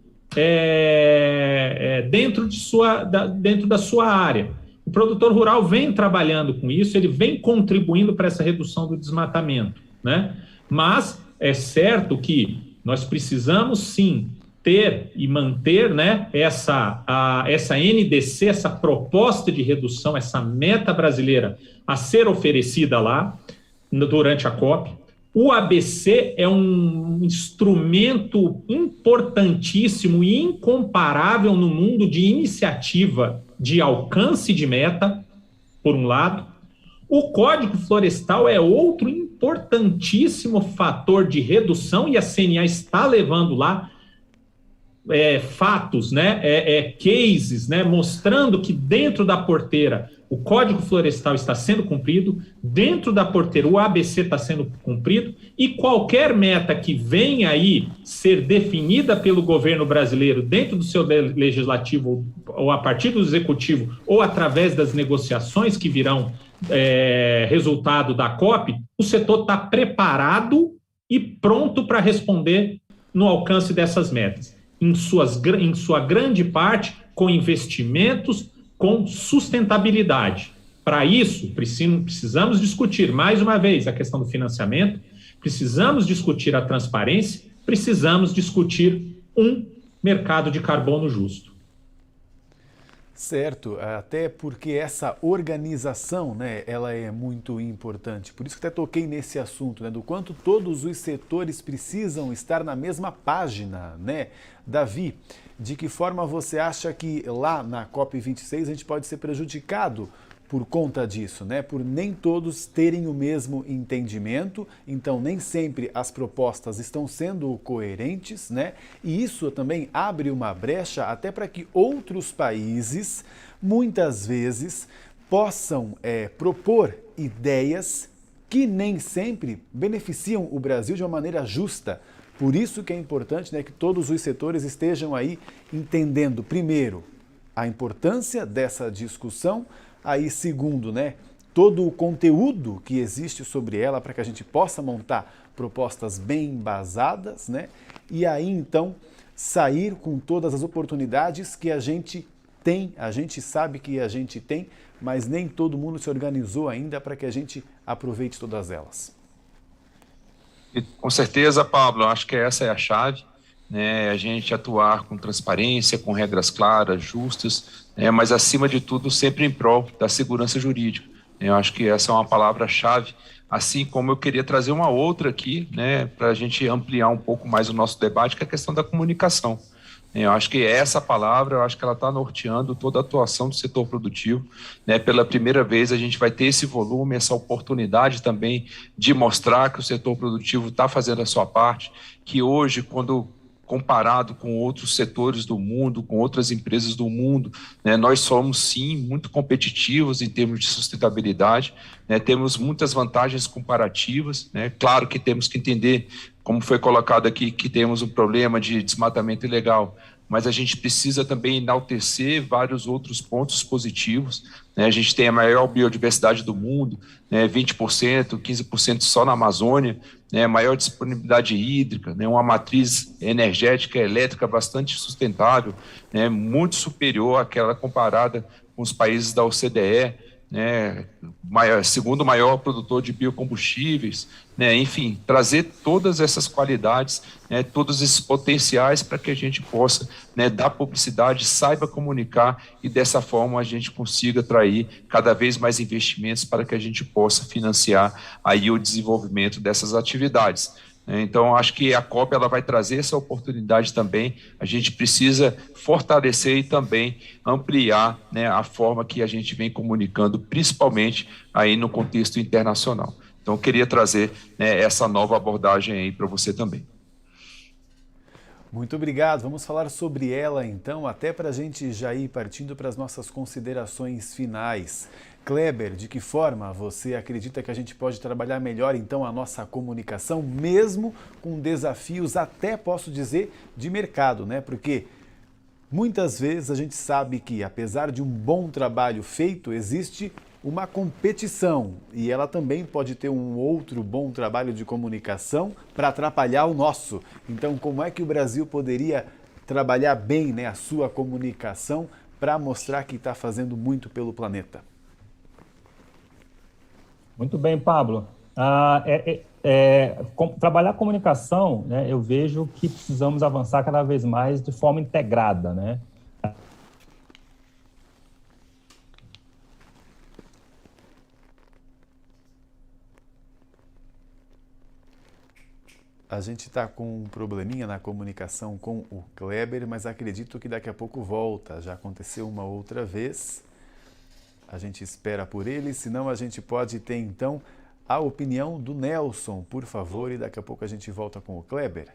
dentro da sua área. O produtor rural vem trabalhando com isso, ele vem contribuindo para essa redução do desmatamento, né? Mas é certo que nós precisamos, sim, ter e manter, né, essa NDC, essa proposta de redução, essa meta brasileira a ser oferecida lá durante a COP. O ABC é um instrumento importantíssimo e incomparável no mundo de iniciativa de alcance de meta, por um lado. O Código Florestal é outro importantíssimo fator de redução, e a CNA está levando lá fatos, né, cases, né, mostrando que dentro da porteira o Código Florestal está sendo cumprido, dentro da porteira o ABC está sendo cumprido, e qualquer meta que venha aí ser definida pelo governo brasileiro dentro do seu legislativo, ou a partir do executivo, ou através das negociações que virão resultado da COP, o setor está preparado e pronto para responder no alcance dessas metas, em sua grande parte com investimentos, com sustentabilidade. Para isso, precisamos discutir, mais uma vez, a questão do financiamento, precisamos discutir a transparência, precisamos discutir um mercado de carbono justo. Certo, até porque essa organização, né, ela é muito importante. Por isso que até toquei nesse assunto, né, do quanto todos os setores precisam estar na mesma página, né? Davi, de que forma você acha que lá na COP26 a gente pode ser prejudicado por conta disso, né? Por nem todos terem o mesmo entendimento, então nem sempre as propostas estão sendo coerentes, né? E isso também abre uma brecha até para que outros países, muitas vezes, possam propor ideias que nem sempre beneficiam o Brasil de uma maneira justa. Por isso que é importante, né, que todos os setores estejam aí entendendo, primeiro, a importância dessa discussão. Aí, segundo, né, todo o conteúdo que existe sobre ela para que a gente possa montar propostas bem embasadas, né? E aí, então, sair com todas as oportunidades que a gente tem, a gente sabe que a gente tem, mas nem todo mundo se organizou ainda para que a gente aproveite todas elas. E, com certeza, Pablo, acho que essa é a chave, né, a gente atuar com transparência, com regras claras, justas, mas acima de tudo sempre em prol da segurança jurídica. Eu acho que essa é uma palavra-chave, assim como eu queria trazer uma outra aqui, né, para a gente ampliar um pouco mais o nosso debate, que é a questão da comunicação. Eu acho que essa palavra, eu acho que ela está norteando toda a atuação do setor produtivo, né? Pela primeira vez a gente vai ter esse volume, essa oportunidade também de mostrar que o setor produtivo está fazendo a sua parte, que hoje, quando comparado com outros setores do mundo, com outras empresas do mundo, né, nós somos, sim, muito competitivos em termos de sustentabilidade, né, temos muitas vantagens comparativas, né, claro que temos que entender, como foi colocado aqui, que temos um problema de desmatamento ilegal, mas a gente precisa também enaltecer vários outros pontos positivos, né? A gente tem a maior biodiversidade do mundo, né? 20%, 15% só na Amazônia, né? Maior disponibilidade hídrica, né? Uma matriz energética elétrica bastante sustentável, né? Muito superior àquela comparada com os países da OCDE, né, segundo maior produtor de biocombustíveis, né, enfim, trazer todas essas qualidades, né, todos esses potenciais para que a gente possa, né, dar publicidade, saiba comunicar e dessa forma a gente consiga atrair cada vez mais investimentos para que a gente possa financiar aí o desenvolvimento dessas atividades. Então, acho que a COP ela vai trazer essa oportunidade também. A gente precisa fortalecer e também ampliar, né, a forma que a gente vem comunicando, principalmente aí no contexto internacional. Então, eu queria trazer, né, essa nova abordagem aí para você também. Muito obrigado. Vamos falar sobre ela, então, até para a gente já ir partindo para as nossas considerações finais. Kleber, de que forma você acredita que a gente pode trabalhar melhor, então, a nossa comunicação, mesmo com desafios, até posso dizer, de mercado, né? Porque muitas vezes a gente sabe que, apesar de um bom trabalho feito, existe uma competição e ela também pode ter um outro bom trabalho de comunicação para atrapalhar o nosso. Então, como é que o Brasil poderia trabalhar bem, né, a sua comunicação para mostrar que está fazendo muito pelo planeta? Muito bem, Pablo. Trabalhar a comunicação, né, eu vejo que precisamos avançar cada vez mais de forma integrada, né? A gente está com um probleminha na comunicação com o Kleber, mas acredito que daqui a pouco volta. Já aconteceu uma outra vez. A gente espera por ele, senão a gente pode ter então a opinião do Nelson, por favor, e daqui a pouco a gente volta com o Kleber.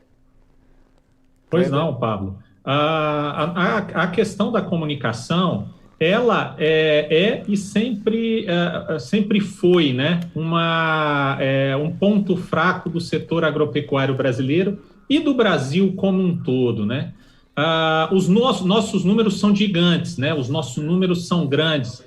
Pois não, Pablo. A questão da comunicação, ela e sempre foi, né, um ponto fraco do setor agropecuário brasileiro e do Brasil como um todo, né? Os nossos números são gigantes, né? Os nossos números são grandes.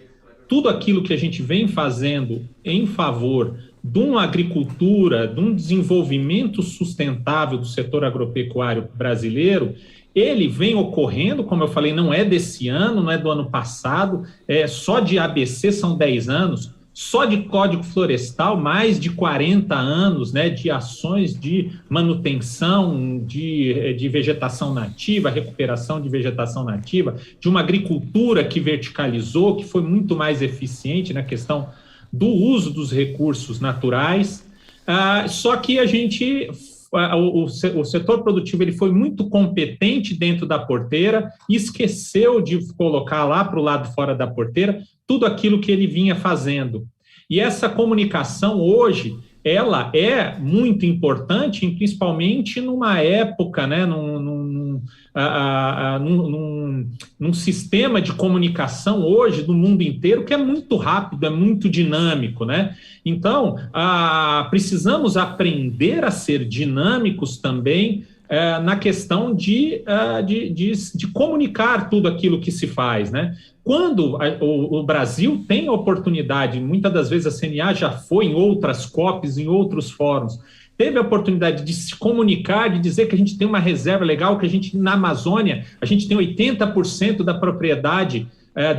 Tudo aquilo que a gente vem fazendo em favor de uma agricultura, de um desenvolvimento sustentável do setor agropecuário brasileiro, ele vem ocorrendo, como eu falei, não é desse ano, não é do ano passado, só de ABC são 10 anos, só de Código Florestal, mais de 40 anos, né, de ações de manutenção de vegetação nativa, recuperação de vegetação nativa, de uma agricultura que verticalizou, que foi muito mais eficiente na questão do uso dos recursos naturais, só que o setor produtivo ele foi muito competente dentro da porteira e esqueceu de colocar lá para o lado fora da porteira tudo aquilo que ele vinha fazendo. E essa comunicação hoje, ela é muito importante, principalmente numa época, né, num sistema de comunicação hoje do mundo inteiro que é muito rápido, é muito dinâmico, né? Então, precisamos aprender a ser dinâmicos também na questão de comunicar tudo aquilo que se faz, né? Quando o Brasil tem a oportunidade, muitas das vezes a CNA já foi em outras COPs, em outros fóruns, teve a oportunidade de se comunicar, de dizer que a gente tem uma reserva legal, que a gente, na Amazônia, a gente tem 80% da propriedade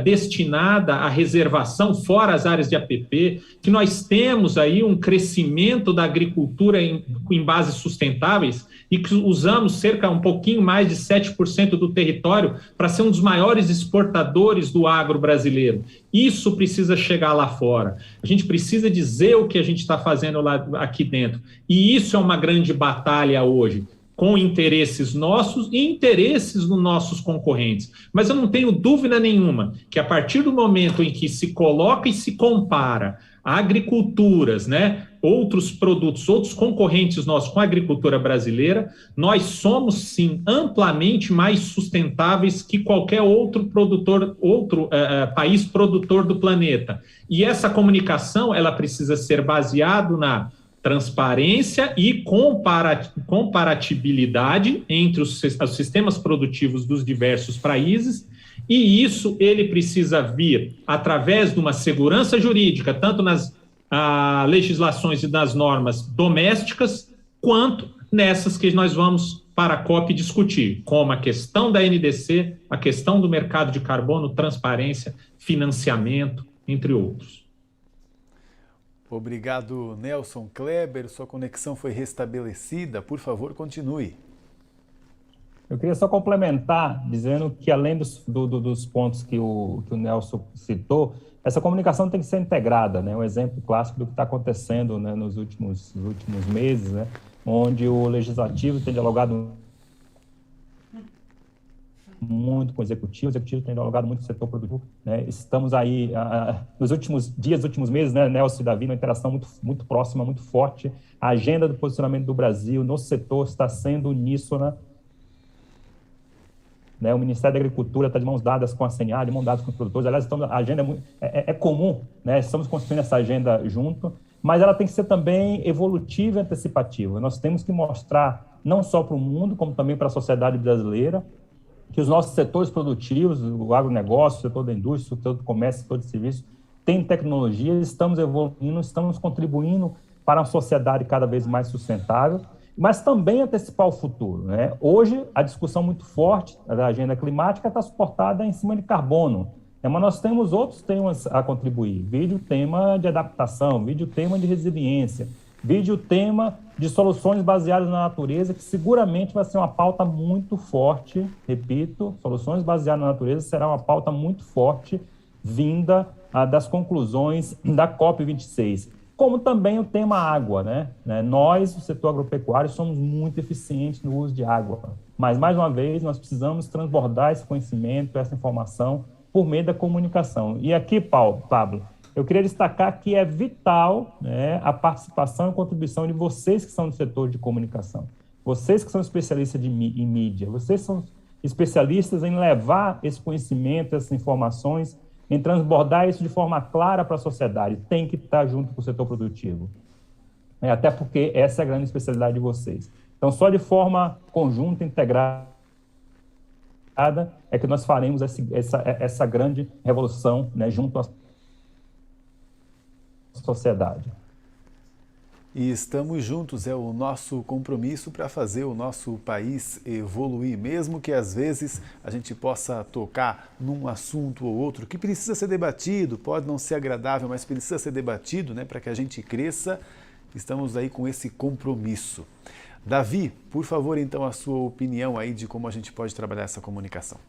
destinada à reservação, fora as áreas de APP, que nós temos aí um crescimento da agricultura em bases sustentáveis e que usamos um pouquinho mais de 7% do território para ser um dos maiores exportadores do agro brasileiro. Isso precisa chegar lá fora. A gente precisa dizer o que a gente está fazendo aqui dentro. E isso é uma grande batalha hoje, com interesses nossos e interesses dos nossos concorrentes. Mas eu não tenho dúvida nenhuma que a partir do momento em que se coloca e se compara agriculturas, né, outros produtos, outros concorrentes nossos com a agricultura brasileira, nós somos, sim, amplamente mais sustentáveis que qualquer outro país produtor do planeta. E essa comunicação, ela precisa ser baseada na transparência e comparatibilidade entre os sistemas produtivos dos diversos países, e isso ele precisa vir através de uma segurança jurídica, tanto nas legislações e nas normas domésticas, quanto nessas que nós vamos para a COP discutir, como a questão da NDC, a questão do mercado de carbono, transparência, financiamento, entre outros. Obrigado, Nelson Kleber. Sua conexão foi restabelecida. Por favor, continue. Eu queria só complementar, dizendo que além dos pontos que o Nelson citou, essa comunicação tem que ser integrada, né? Um exemplo clássico do que está acontecendo, né, nos últimos meses, né, onde o Legislativo tem dialogado muito com o Executivo tem dialogado muito com o setor produtivo, né? Estamos aí, nos últimos dias, últimos meses, né, Nelson e Davi, uma interação muito, muito próxima, muito forte. A agenda do posicionamento do Brasil no setor está sendo uníssona, né? O Ministério da Agricultura está de mãos dadas com a CNA, de mãos dadas com os produtores. Aliás, a agenda é comum, né? Estamos construindo essa agenda junto, mas ela tem que ser também evolutiva e antecipativa. Nós temos que mostrar, não só para o mundo, como também para a sociedade brasileira, que os nossos setores produtivos, o agronegócio, o setor da indústria, o setor do comércio, o setor de serviço, tem tecnologia, estamos evoluindo, estamos contribuindo para uma sociedade cada vez mais sustentável, mas também antecipar o futuro, né? Hoje, a discussão muito forte da agenda climática está suportada em cima de carbono, né? Mas nós temos outros temas a contribuir, vídeo tema de adaptação, vídeo tema de resiliência, vídeo tema de soluções baseadas na natureza, que seguramente vai ser uma pauta muito forte, repito, soluções baseadas na natureza será uma pauta muito forte, vinda das conclusões da COP26. Como também o tema água, né? Nós, o setor agropecuário, somos muito eficientes no uso de água, mas, mais uma vez, nós precisamos transbordar esse conhecimento, essa informação, por meio da comunicação. E aqui, Pablo, eu queria destacar que é vital, né, a participação e contribuição de vocês que são do setor de comunicação, vocês que são especialistas em mídia, vocês especialistas em levar esse conhecimento, essas informações, em transbordar isso de forma clara para a sociedade. Tem que estar junto com o setor produtivo. Até porque essa é a grande especialidade de vocês. Então, só de forma conjunta, integrada, é que nós faremos essa grande revolução, né, junto à sociedade. E estamos juntos, é o nosso compromisso para fazer o nosso país evoluir, mesmo que às vezes a gente possa tocar num assunto ou outro que precisa ser debatido, pode não ser agradável, mas precisa ser debatido, né, para que a gente cresça. Estamos aí com esse compromisso. Davi, por favor, então, a sua opinião aí de como a gente pode trabalhar essa comunicação.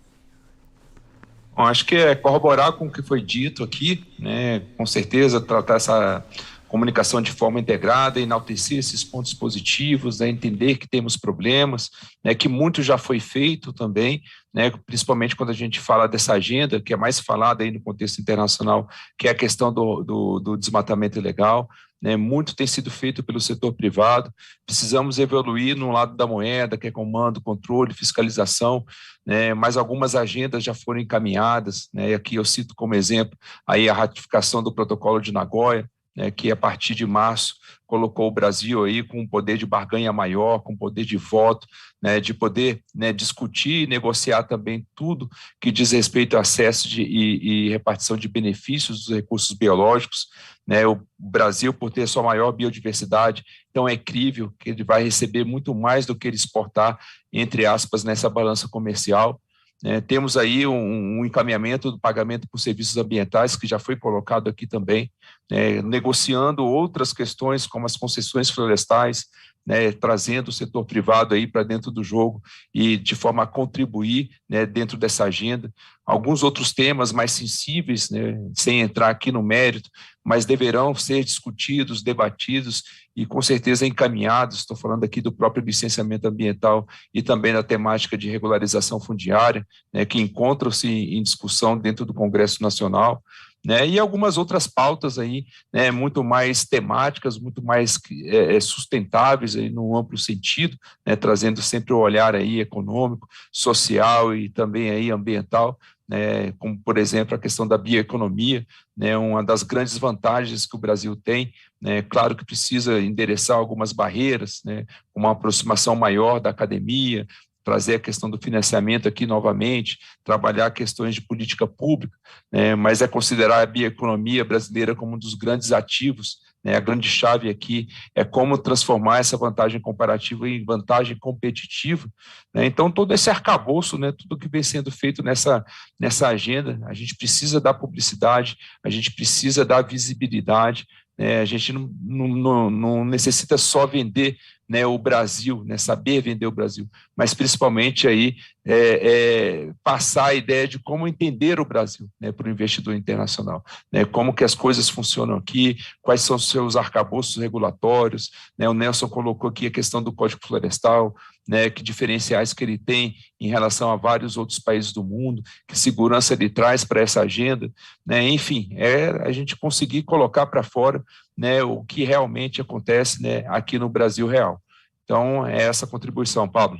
Bom, acho que é corroborar com o que foi dito aqui, né, com certeza tratar essa comunicação de forma integrada, enaltecer esses pontos positivos, né, entender que temos problemas, né, que muito já foi feito também, né, principalmente quando a gente fala dessa agenda, que é mais falada aí no contexto internacional, que é a questão do desmatamento ilegal, né, muito tem sido feito pelo setor privado, precisamos evoluir no lado da moeda, que é comando, controle, fiscalização, né, mas algumas agendas já foram encaminhadas, né, e aqui eu cito como exemplo aí a ratificação do protocolo de Nagoya, né, que a partir de março colocou o Brasil aí com um poder de barganha maior, com poder de voto, né, de poder, né, discutir e negociar também tudo que diz respeito ao acesso e repartição de benefícios dos recursos biológicos, né, o Brasil, por ter sua maior biodiversidade, então é crível que ele vai receber muito mais do que ele exportar, entre aspas, nessa balança comercial. Temos aí um encaminhamento do pagamento por serviços ambientais, que já foi colocado aqui também, negociando outras questões, como as concessões florestais, trazendo o setor privado aí para dentro do jogo e de forma a contribuir, dentro dessa agenda. Alguns outros temas mais sensíveis, sem entrar aqui no mérito, mas deverão ser discutidos, debatidos e com certeza encaminhados. Estou falando aqui do próprio licenciamento ambiental e também da temática de regularização fundiária, que encontram-se em discussão dentro do Congresso Nacional, e algumas outras pautas aí, muito mais temáticas, muito mais sustentáveis aí no amplo sentido, trazendo sempre o olhar aí econômico, social e também aí ambiental, como por exemplo a questão da bioeconomia, uma das grandes vantagens que o Brasil tem, claro que precisa endereçar algumas barreiras, uma aproximação maior da academia, trazer a questão do financiamento aqui novamente, trabalhar questões de política pública, mas é considerar a bioeconomia brasileira como um dos grandes ativos, a grande chave aqui é como transformar essa vantagem comparativa em vantagem competitiva. Então, todo esse arcabouço, tudo que vem sendo feito nessa agenda, a gente precisa dar publicidade, a gente precisa dar visibilidade, a gente não necessita só vender o Brasil, saber vender o Brasil, mas principalmente aí passar a ideia de como entender o Brasil para o investidor internacional, como que as coisas funcionam aqui, quais são os seus arcabouços regulatórios, o Nelson colocou aqui a questão do Código Florestal, que diferenciais que ele tem em relação a vários outros países do mundo, que segurança ele traz para essa agenda, enfim, a gente conseguir colocar para fora o que realmente acontece aqui no Brasil real. Então, é essa contribuição, Pablo.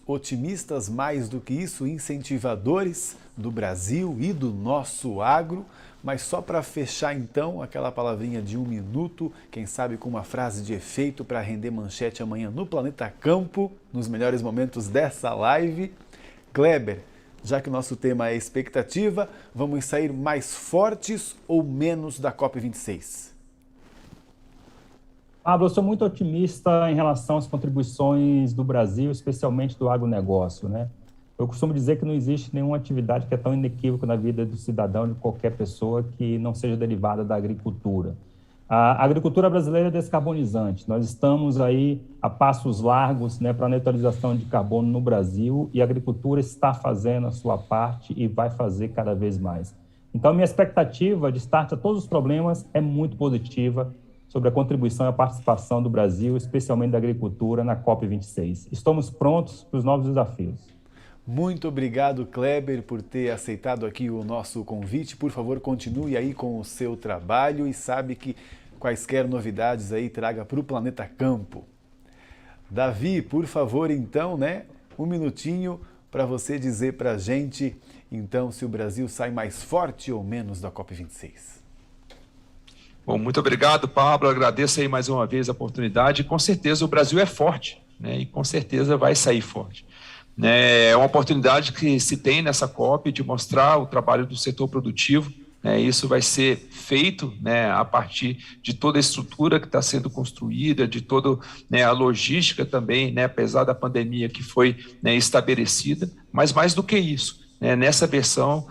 Otimistas mais do que isso, incentivadores do Brasil e do nosso agro, mas só para fechar então aquela palavrinha de 1 minuto, quem sabe com uma frase de efeito para render manchete amanhã no Planeta Campo, nos melhores momentos dessa live. Kleber, já que o nosso tema é expectativa, vamos sair mais fortes ou menos da COP26? Pablo, eu sou muito otimista em relação às contribuições do Brasil, especialmente do agronegócio, Eu costumo dizer que não existe nenhuma atividade que é tão inequívoca na vida do cidadão, de qualquer pessoa, que não seja derivada da agricultura. A agricultura brasileira é descarbonizante. Nós estamos aí a passos largos para a neutralização de carbono no Brasil e a agricultura está fazendo a sua parte e vai fazer cada vez mais. Então, a minha expectativa de start a todos os problemas é muito positiva sobre a contribuição e a participação do Brasil, especialmente da agricultura, na COP26. Estamos prontos para os novos desafios. Muito obrigado, Kleber, por ter aceitado aqui o nosso convite. Por favor, continue aí com o seu trabalho e sabe que quaisquer novidades aí traga para o Planeta Campo. Davi, por favor, então, né, um minutinho para você dizer para a gente, então, se o Brasil sai mais forte ou menos da COP26. Bom, muito obrigado, Pablo. Agradeço aí mais uma vez a oportunidade. Com certeza o Brasil é forte, né, e com certeza vai sair forte. É uma oportunidade que se tem nessa COP de mostrar o trabalho do setor produtivo. Isso vai ser feito, né, a partir de toda a estrutura que está sendo construída, de toda, né, a logística também, né, apesar da pandemia que foi, né, estabelecida, mas mais do que isso, né, nessa versão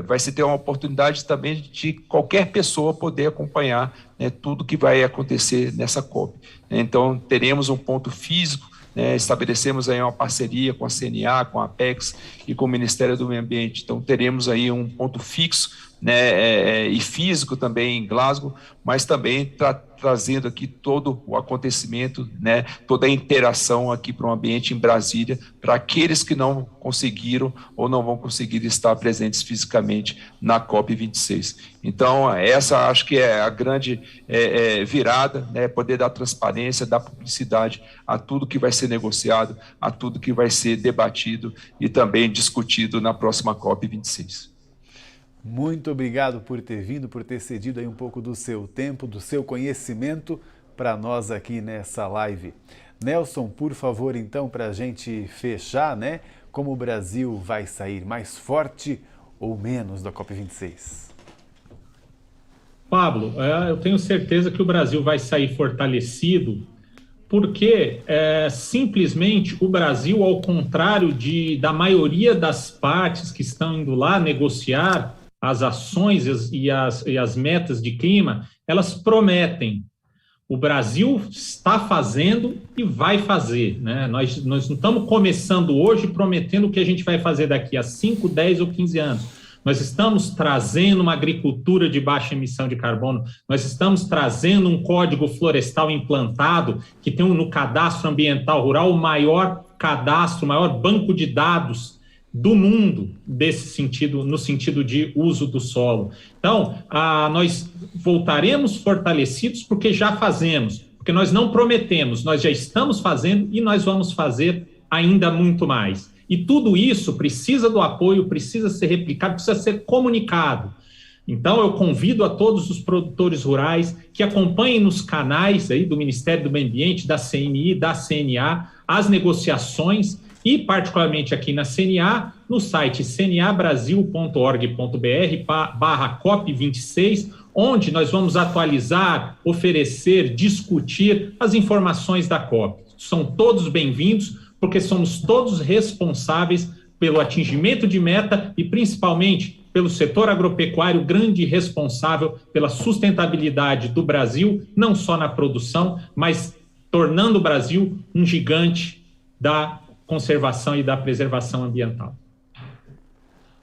vai se ter uma oportunidade também de qualquer pessoa poder acompanhar, né, tudo que vai acontecer nessa COP. Então, teremos um ponto físico, estabelecemos aí uma parceria com a CNA, com a Apex e com o Ministério do Meio Ambiente. Então, teremos aí um ponto fixo, né, e físico também em Glasgow, mas também trazendo aqui todo o acontecimento, né, toda a interação aqui para o ambiente em Brasília, para aqueles que não conseguiram ou não vão conseguir estar presentes fisicamente na COP26. Então, essa acho que é a grande virada, né, poder dar transparência, dar publicidade a tudo que vai ser negociado, a tudo que vai ser debatido e também discutido na próxima COP26. Muito obrigado por ter vindo, por ter cedido aí um pouco do seu tempo, do seu conhecimento para nós aqui nessa live. Nelson, por favor, então, para a gente fechar, né? Como o Brasil vai sair mais forte ou menos da COP26? Pablo, eu tenho certeza que o Brasil vai sair fortalecido, porque simplesmente o Brasil, ao contrário da maioria das partes que estão indo lá negociar as ações e as metas de clima, elas prometem. O Brasil está fazendo e vai fazer, né? Nós não estamos começando hoje prometendo o que a gente vai fazer daqui a 5, 10 ou 15 anos. Nós estamos trazendo uma agricultura de baixa emissão de carbono, nós estamos trazendo um código florestal implantado, que tem no cadastro ambiental rural o maior cadastro, o maior banco de dados do mundo, desse sentido, no sentido de uso do solo. Então, nós voltaremos fortalecidos porque já fazemos, porque nós não prometemos, nós já estamos fazendo e nós vamos fazer ainda muito mais. E tudo isso precisa do apoio, precisa ser replicado, precisa ser comunicado. Então, eu convido a todos os produtores rurais que acompanhem nos canais aí do Ministério do Meio Ambiente, da CNI, da CNA, as negociações e, particularmente aqui na CNA, no site cnabrasil.org.br/COP26, onde nós vamos atualizar, oferecer, discutir as informações da COP. São todos bem-vindos, porque somos todos responsáveis pelo atingimento de meta e, principalmente, pelo setor agropecuário, grande responsável pela sustentabilidade do Brasil, não só na produção, mas tornando o Brasil um gigante da conservação e da preservação ambiental.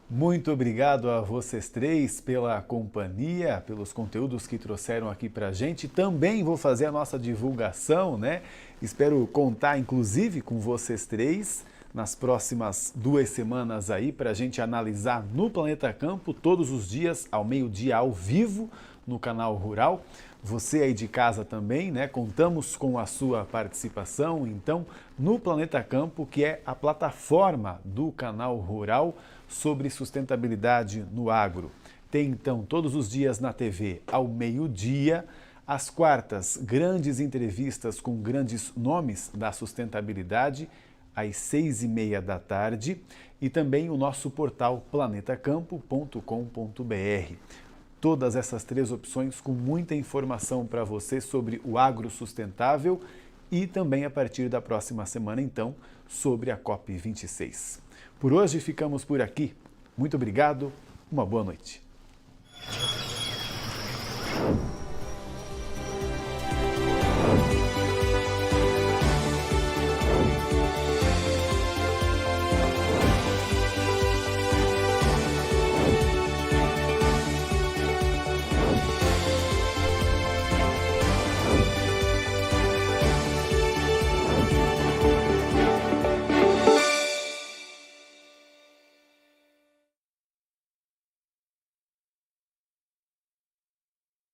Muito obrigado a vocês três pela companhia, pelos conteúdos que trouxeram aqui para a gente. Também vou fazer a nossa divulgação, né? Espero contar, inclusive, com vocês três nas próximas 2 semanas aí para a gente analisar no Planeta Campo todos os dias ao meio-dia ao vivo no canal Rural. Você aí de casa também, né? Contamos com a sua participação, então, no Planeta Campo, que é a plataforma do canal Rural sobre sustentabilidade no agro. Tem, então, todos os dias na TV ao meio-dia, às quartas, grandes entrevistas com grandes nomes da sustentabilidade, às 6h30 da tarde, e também o nosso portal planetacampo.com.br. Todas essas 3 opções com muita informação para você sobre o agro sustentável e também a partir da próxima semana, então, sobre a COP26. Por hoje ficamos por aqui. Muito obrigado, uma boa noite.